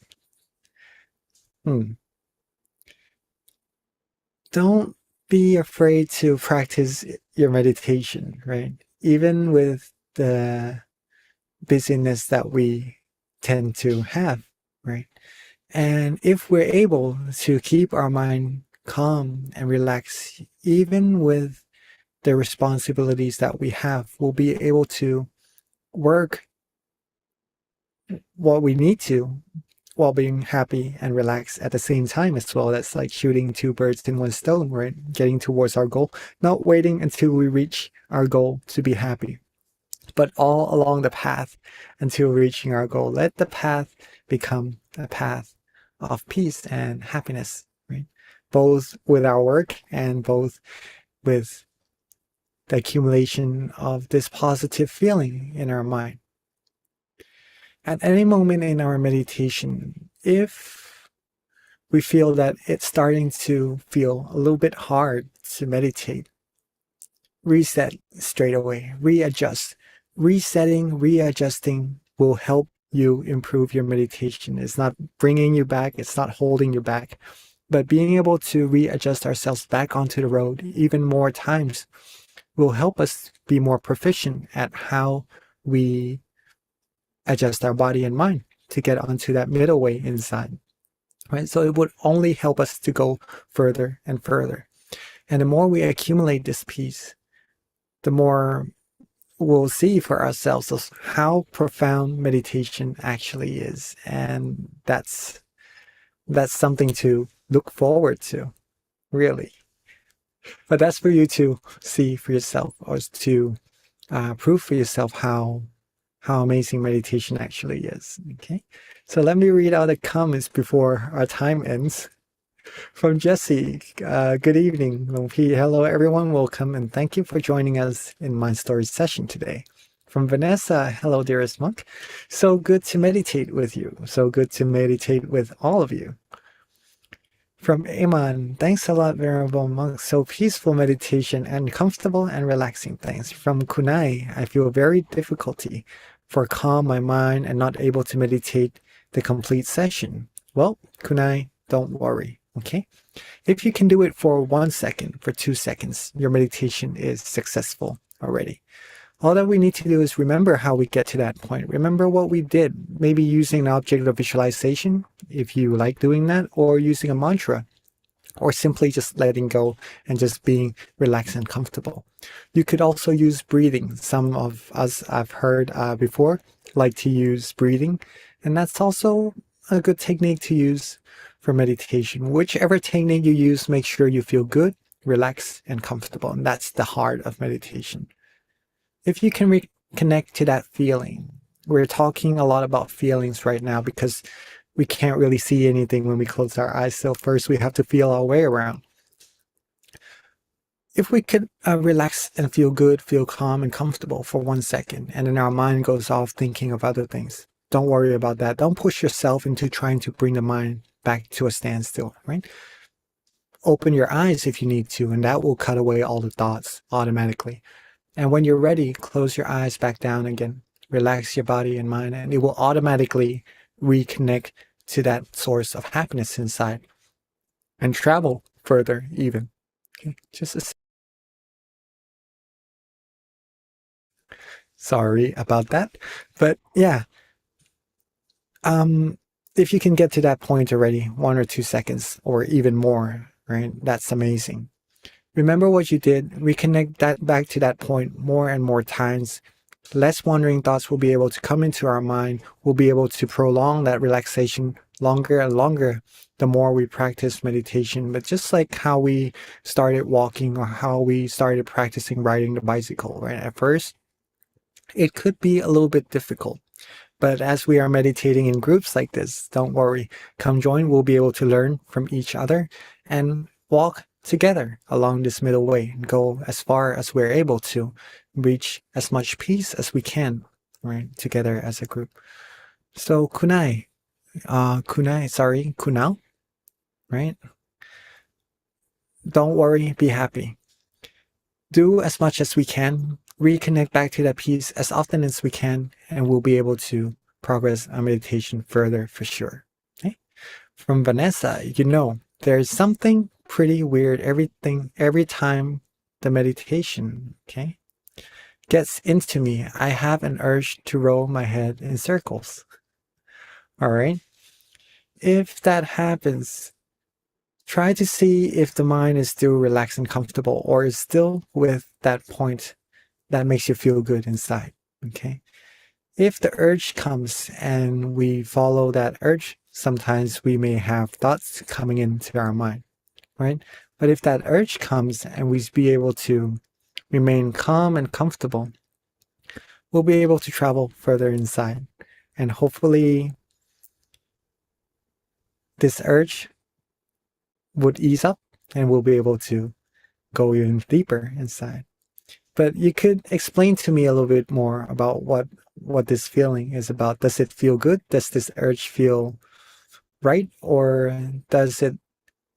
Don't be afraid to practice your meditation, right? Even with the busyness that we tend to have, right? And if we're able to keep our mind calm and relaxed, even with the responsibilities that we have, we'll be able to work what we need to while being happy and relaxed at the same time as well. That's like shooting two birds in one stone, right? Getting towards our goal, not waiting until we reach our goal to be happy, but all along the path until reaching our goal. Let the path become a path of peace and happiness, right? Both with our work and both with the accumulation of this positive feeling in our mind. At any moment in our meditation, if we feel that it's starting to feel a little bit hard to meditate, reset straight away, readjust. Resetting, readjusting will help you improve your meditation. It's not bringing you back, it's not holding you back, but being able to readjust ourselves back onto the road even more times will help us be more proficient at how we adjust our body and mind to get onto that middle way inside, right? So it would only help us to go further and further. And the more we accumulate this peace, the more we'll see for ourselves how profound meditation actually is. And that's something to look forward to, really. But that's for you to see for yourself, or to prove for yourself how amazing meditation actually is. Okay, so let me read out the comments before our time ends. From Jesse, good evening, Long P. Hello, everyone. Welcome and thank you for joining us in Mind Stories session today. From Vanessa, hello, dearest monk. So good to meditate with you. So good to meditate with all of you. From Iman, thanks a lot, Venerable Monk. So peaceful meditation and comfortable and relaxing. Thanks. From Kunai, I feel very difficulty for calm my mind and not able to meditate the complete session. Well, Kunai, don't worry, okay? If you can do it for 1 second, for 2 seconds, your meditation is successful already. All that we need to do is remember how we get to that point. Remember what we did, maybe using an object of visualization, if you like doing that, or using a mantra, or simply just letting go and just being relaxed and comfortable. You could also use breathing. Some of us I've heard before like to use breathing, and that's also a good technique to use for meditation. Whichever technique you use, make sure you feel good, relaxed, and comfortable, and that's the heart of meditation. If you can reconnect to that feeling, we're talking a lot about feelings right now because we can't really see anything when we close our eyes. So first we have to feel our way around. If we could relax and feel good, feel calm and comfortable for 1 second, and then our mind goes off thinking of other things. Don't worry about that. Don't push yourself into trying to bring the mind back to a standstill, right? Open your eyes if you need to, and that will cut away all the thoughts automatically. And when you're ready, close your eyes back down again. Relax your body and mind, and it will automatically reconnect to that source of happiness inside and travel further even. Okay, sorry about that. But yeah, if you can get to that point already, 1 or 2 seconds or even more, right? That's amazing. Remember what you did, reconnect that back to that point more and more times. Less wandering thoughts will be able to come into our mind. We'll be able to prolong that relaxation longer and longer the more we practice meditation. But just like how we started walking or how we started practicing riding the bicycle, right? At first, it could be a little bit difficult. But as we are meditating in groups like this, don't worry. Come join. We'll be able to learn from each other and walk together along this middle way and go as far as we're able to reach as much peace as we can, right? Together as a group. So Kunal, right? Don't worry, be happy. do as much as we can, reconnect back to that peace as often as we can, and we'll be able to progress our meditation further for sure. Okay? From Vanessa, there's something pretty weird every time the meditation, okay, gets into me. I have an urge to roll my head in circles. All right. If that happens, try to see if the mind is still relaxed and comfortable or is still with that point that makes you feel good inside. Okay. If the urge comes and we follow that urge, sometimes we may have thoughts coming into our mind, right? But if that urge comes and we be able to remain calm and comfortable, we'll be able to travel further inside. And hopefully this urge would ease up and we'll be able to go even deeper inside. But you could explain to me a little bit more about what this feeling is about. Does it feel good? Does this urge feel right? Or does it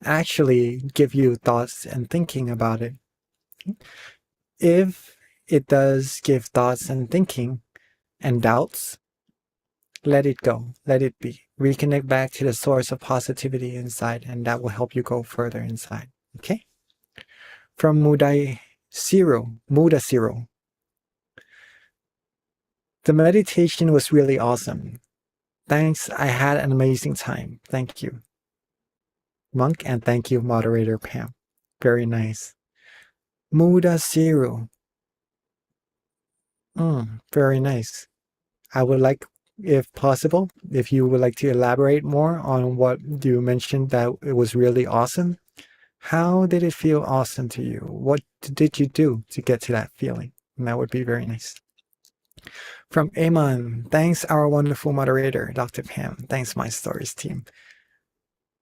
actually give you thoughts and thinking about it? If it does give thoughts and thinking and doubts, let it go. Let it be. Reconnect back to the source of positivity inside, and that will help you go further inside. Okay? From Muda Zero. The meditation was really awesome. Thanks. I had an amazing time. Thank you, Monk, and thank you, moderator Pam. Very nice. Muda Zero. Very nice. I would like, if possible, if you would like to elaborate more on what you mentioned that it was really awesome. How did it feel awesome to you? What did you do to get to that feeling? And that would be very nice. From Eamon, thanks our wonderful moderator, Dr. Pam. Thanks My Stories team.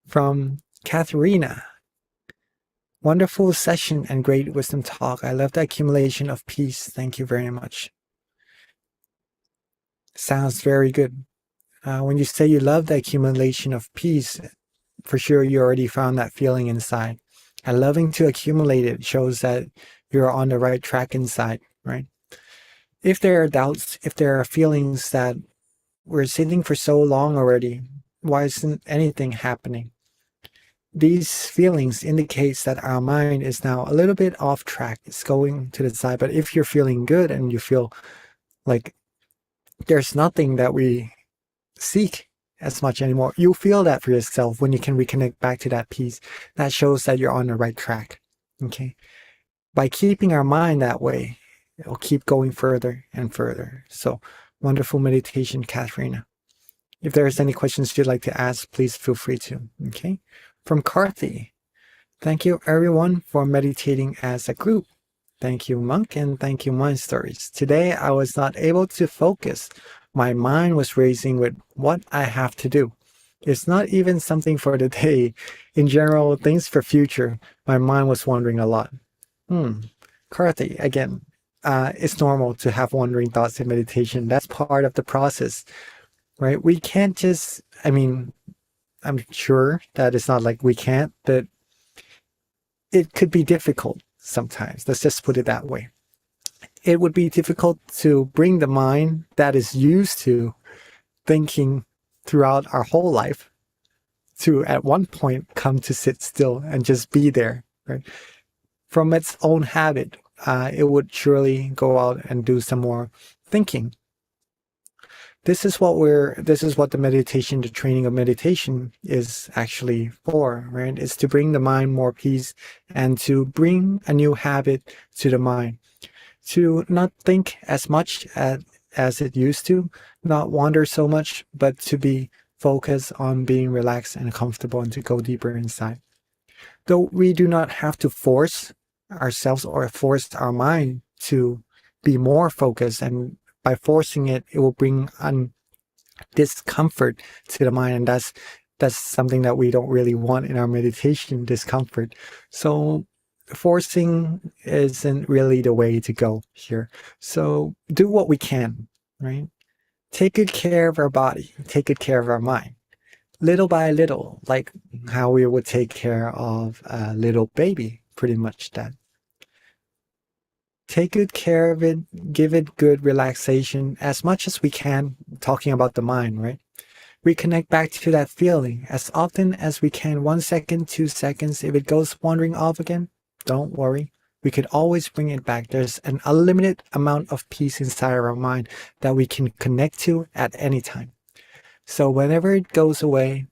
From Katharina, wonderful session and great wisdom talk. I love the accumulation of peace. Thank you very much. Sounds very good. When you say you love the accumulation of peace, for sure you already found that feeling inside. And loving to accumulate it shows that you're on the right track inside, right? If there are doubts, if there are feelings that we're sitting for so long already, why isn't anything happening? These feelings indicates that our mind is now a little bit off track. It's going to the side. But if you're feeling good and you feel like there's nothing that we seek as much anymore, you feel that for yourself when you can reconnect back to that peace. That shows that you're on the right track. Okay. By keeping our mind that way, it'll keep going further and further. So wonderful meditation, Katharina. If there's any questions you'd like to ask, please feel free to. Okay. From Karthi, thank you everyone for meditating as a group. Thank you, Monk, and thank you, Mind Stories. Today I was not able to focus. My mind was racing with what I have to do. It's not even something for the day. In general, things for future, my mind was wandering a lot. Karthi, again, it's normal to have wandering thoughts in meditation. That's part of the process, right? We can't just, I'm sure that it's not like we can't, but it could be difficult sometimes. Let's just put it that way. It would be difficult to bring the mind that is used to thinking throughout our whole life to at one point come to sit still and just be there, right? From its own habit, it would surely go out and do some more thinking. This is what the meditation, the training of meditation is actually for, right? It's to bring the mind more peace and to bring a new habit to the mind, to not think as much as it used to, not wander so much, but to be focused on being relaxed and comfortable and to go deeper inside. Though we do not have to force ourselves or force our mind to be more focused, and by forcing it, it will bring discomfort to the mind, and that's something that we don't really want in our meditation, discomfort. So forcing isn't really the way to go here. So do what we can, right? Take good care of our body, take good care of our mind, little by little, like how we would take care of a little baby, pretty much that. Take good care of it, give it good relaxation as much as we can, talking about the mind, right? Reconnect back to that feeling as often as we can, 1 second, 2 seconds. If it goes wandering off again, don't worry. We could always bring it back. There's an unlimited amount of peace inside our mind that we can connect to at any time. So whenever it goes away,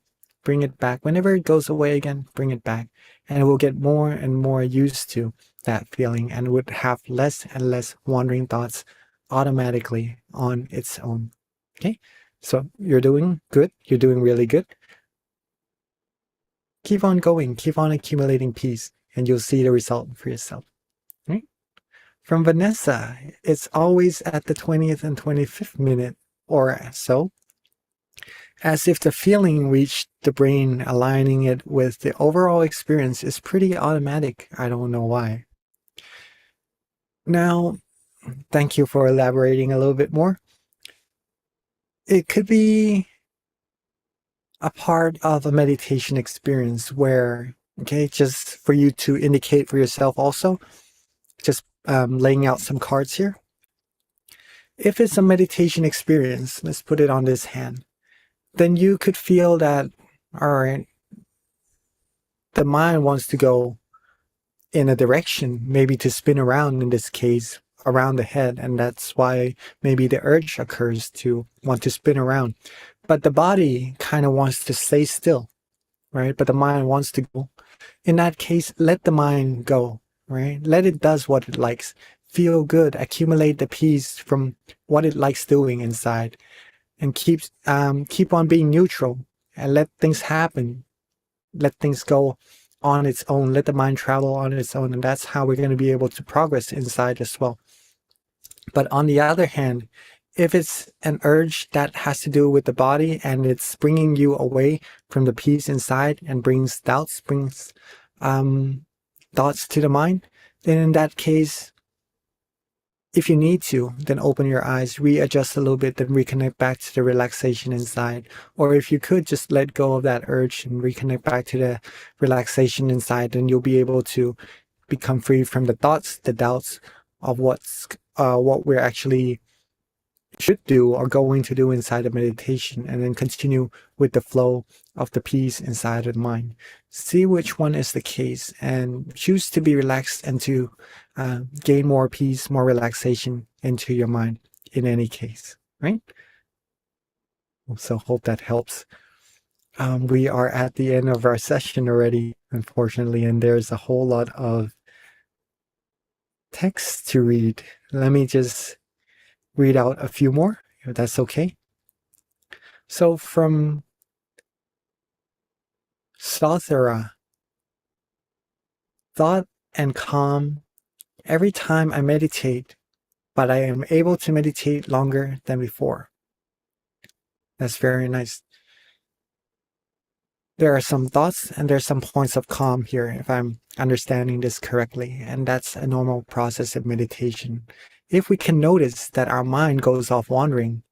bring it back. Whenever it goes away again, bring it back. And we'll get more and more used to that feeling and would have less and less wandering thoughts automatically on its own. Okay? So you're doing good. You're doing really good. Keep on going. Keep on accumulating peace, and you'll see the result for yourself. Right? From Vanessa, it's always at the 20th and 25th minute or so, as if the feeling reached the brain, aligning it with the overall experience is pretty automatic. I don't know why. Now, thank you for elaborating a little bit more. It could be a part of a meditation experience where, okay, just for you to indicate for yourself also, just laying out some cards here. If it's a meditation experience, let's put it on this hand, then you could feel that, all right, the mind wants to go in a direction, maybe to spin around, in this case, around the head, and that's why maybe the urge occurs to want to spin around. But the body kind of wants to stay still, right? But the mind wants to go. In that case, let the mind go, right? Let it does what it likes. Feel good, accumulate the peace from what it likes doing inside, and keep on being neutral and let things happen. Let things go on its own. Let the mind travel on its own, and that's how we're going to be able to progress inside as well. But on the other hand, if it's an urge that has to do with the body and it's bringing you away from the peace inside and brings doubts, brings thoughts to the mind, then in that case, if you need to, then open your eyes, readjust a little bit, then reconnect back to the relaxation inside. Or if you could just let go of that urge and reconnect back to the relaxation inside, then you'll be able to become free from the thoughts, the doubts of what we're actually should do or going to do inside of meditation, and then continue with the flow of the peace inside of the mind. See which one is the case and choose to be relaxed and to gain more peace, more relaxation into your mind in any case, right? So hope that helps. We are at the end of our session already, unfortunately, and there's a whole lot of text to read. Let me just read out a few more, if that's okay. So from Sothera, thought and calm every time I meditate, but I am able to meditate longer than before. That's very nice. There are some thoughts and there's some points of calm here, if I'm understanding this correctly, and that's a normal process of meditation. If we can notice that our mind goes off wandering,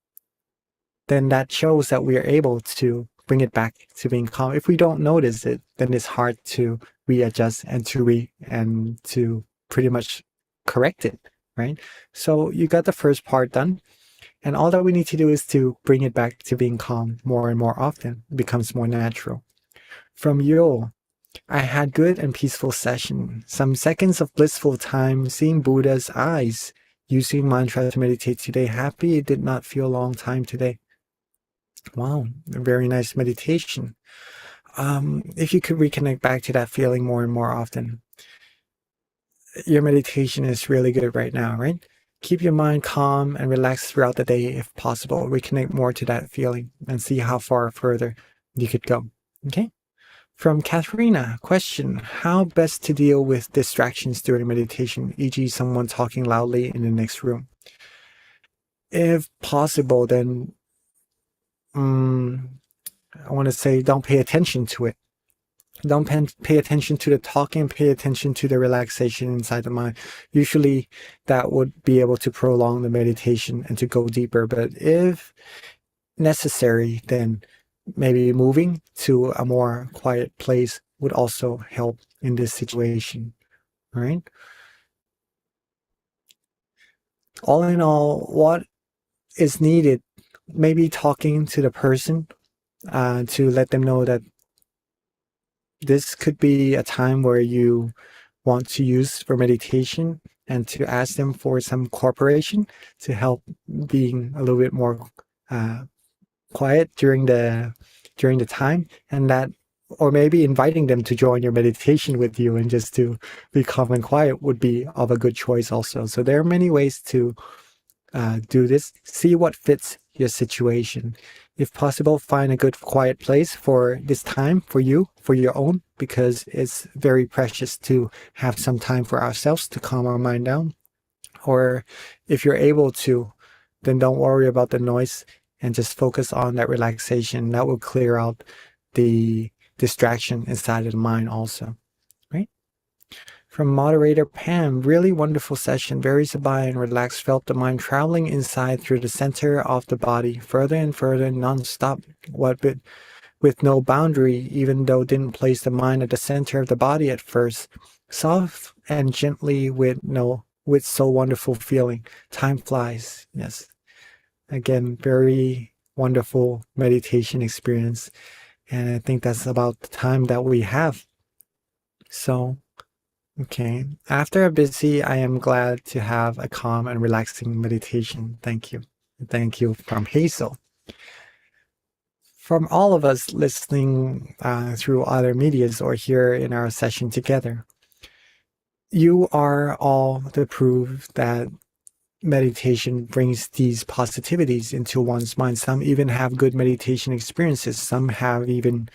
then that shows that we are able to bring it back to being calm. If we don't notice it, then it's hard to readjust and to pretty much correct it, right? So you got the first part done, and all that we need to do is to bring it back to being calm more and more often. It becomes more natural. From Yo, I had good and peaceful session. Some seconds of blissful time, seeing Buddha's eyes, using mantra to meditate today. Happy it did not feel a long time today. Wow, a very nice meditation. If you could reconnect back to that feeling more and more often, your meditation is really good right now, right? Keep your mind calm and relaxed throughout the day if possible. Reconnect more to that feeling and see how far further you could go. Okay? From Katharina, question, how best to deal with distractions during meditation, e.g. someone talking loudly in the next room? If possible, then I want to say don't pay attention to it. Don't pay attention to the talking, pay attention to the relaxation inside the mind. Usually that would be able to prolong the meditation and to go deeper. But if necessary, then maybe moving to a more quiet place would also help in this situation. All right. all in all, what is needed, maybe talking to the person to let them know that this could be a time where you want to use for meditation, and to ask them for some cooperation to help being a little bit more quiet during the time, and that, or maybe inviting them to join your meditation with you and just to be calm and quiet would be of a good choice also. So there are many ways to do this. See what fits your situation. If possible, find a good quiet place for this time for you, for your own, because it's very precious to have some time for ourselves to calm our mind down. Or if you're able to, then don't worry about the noise and just focus on that relaxation. That will clear out the distraction inside of the mind also, right? From moderator Pam, really wonderful session, very sabai and relaxed, felt the mind traveling inside through the center of the body, further and further, non-stop, with no boundary, even though didn't place the mind at the center of the body at first. Soft and gently with so wonderful feeling. Time flies, yes. Again, very wonderful meditation experience. And I think that's about the time that we have. So, okay. After a busy, I am glad to have a calm and relaxing meditation. Thank you. Thank you from Hazel. From all of us listening through other medias or here in our session together, you are all the proof that meditation brings these positivities into one's mind. Some even have good meditation experiences. Some have even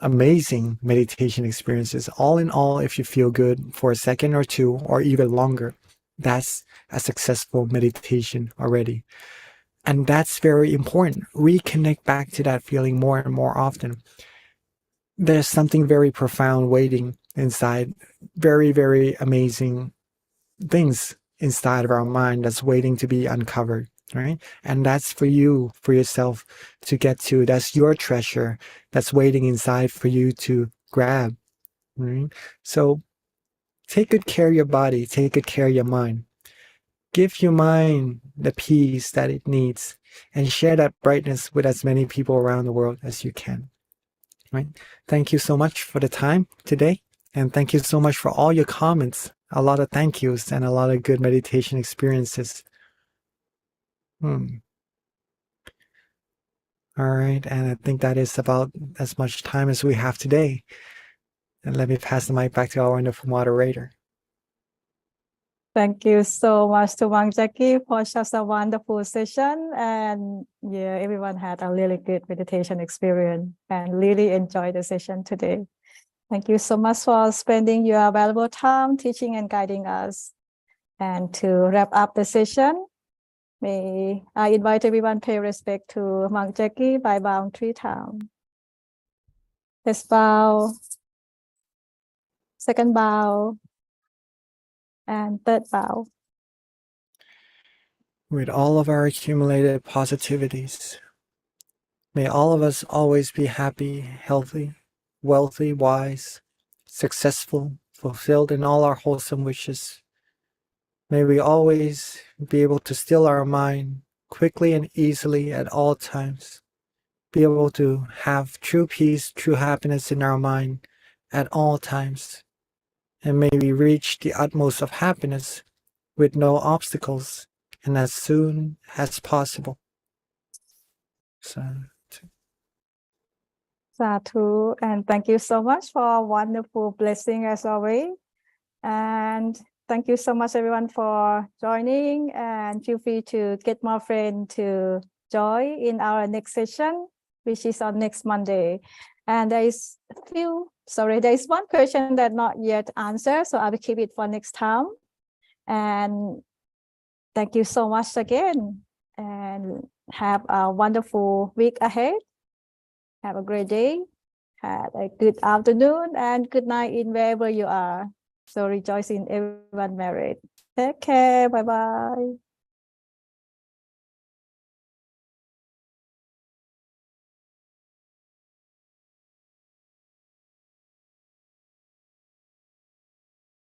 amazing meditation experiences. All in all, if you feel good for a second or two, or even longer, that's a successful meditation already. And that's very important. Reconnect back to that feeling more and more often. There's something very profound waiting inside, very, very amazing things inside of our mind that's waiting to be uncovered, right? And that's for you, for yourself to get to. That's your treasure that's waiting inside for you to grab, right? So take good care of your body, take good care of your mind. Give your mind the peace that it needs, and share that brightness with as many people around the world as you can, right? Thank you so much for the time today. And thank you so much for all your comments. A lot of thank yous and a lot of good meditation experiences. All right. And I think that is about as much time as we have today. And let me pass the mic back to our wonderful moderator. Thank you so much to Wang Jackie for such a wonderful session. And yeah, everyone had a really good meditation experience and really enjoyed the session today. Thank you so much for spending your valuable time teaching and guiding us. And to wrap up the session, may I invite everyone pay respect to Monk Jackie by bowing 3 times. First bow, second bow, and third bow. With all of our accumulated positivities, may all of us always be happy, healthy, wealthy, wise, successful, fulfilled in all our wholesome wishes. May we always be able to still our mind quickly and easily at all times. Be able to have true peace, true happiness in our mind at all times. And may we reach the utmost of happiness with no obstacles and as soon as possible. Sadhu, and thank you so much for a wonderful blessing as always. And thank you so much everyone for joining, and feel free to get more friends to join in our next session, which is on next Monday. And there is one question that not yet answered, so I will keep it for next time. And thank you so much again, and have a wonderful week ahead. Have a great day, have a good afternoon, and good night in wherever you are. So rejoice in everyone married. Take care. Bye-bye.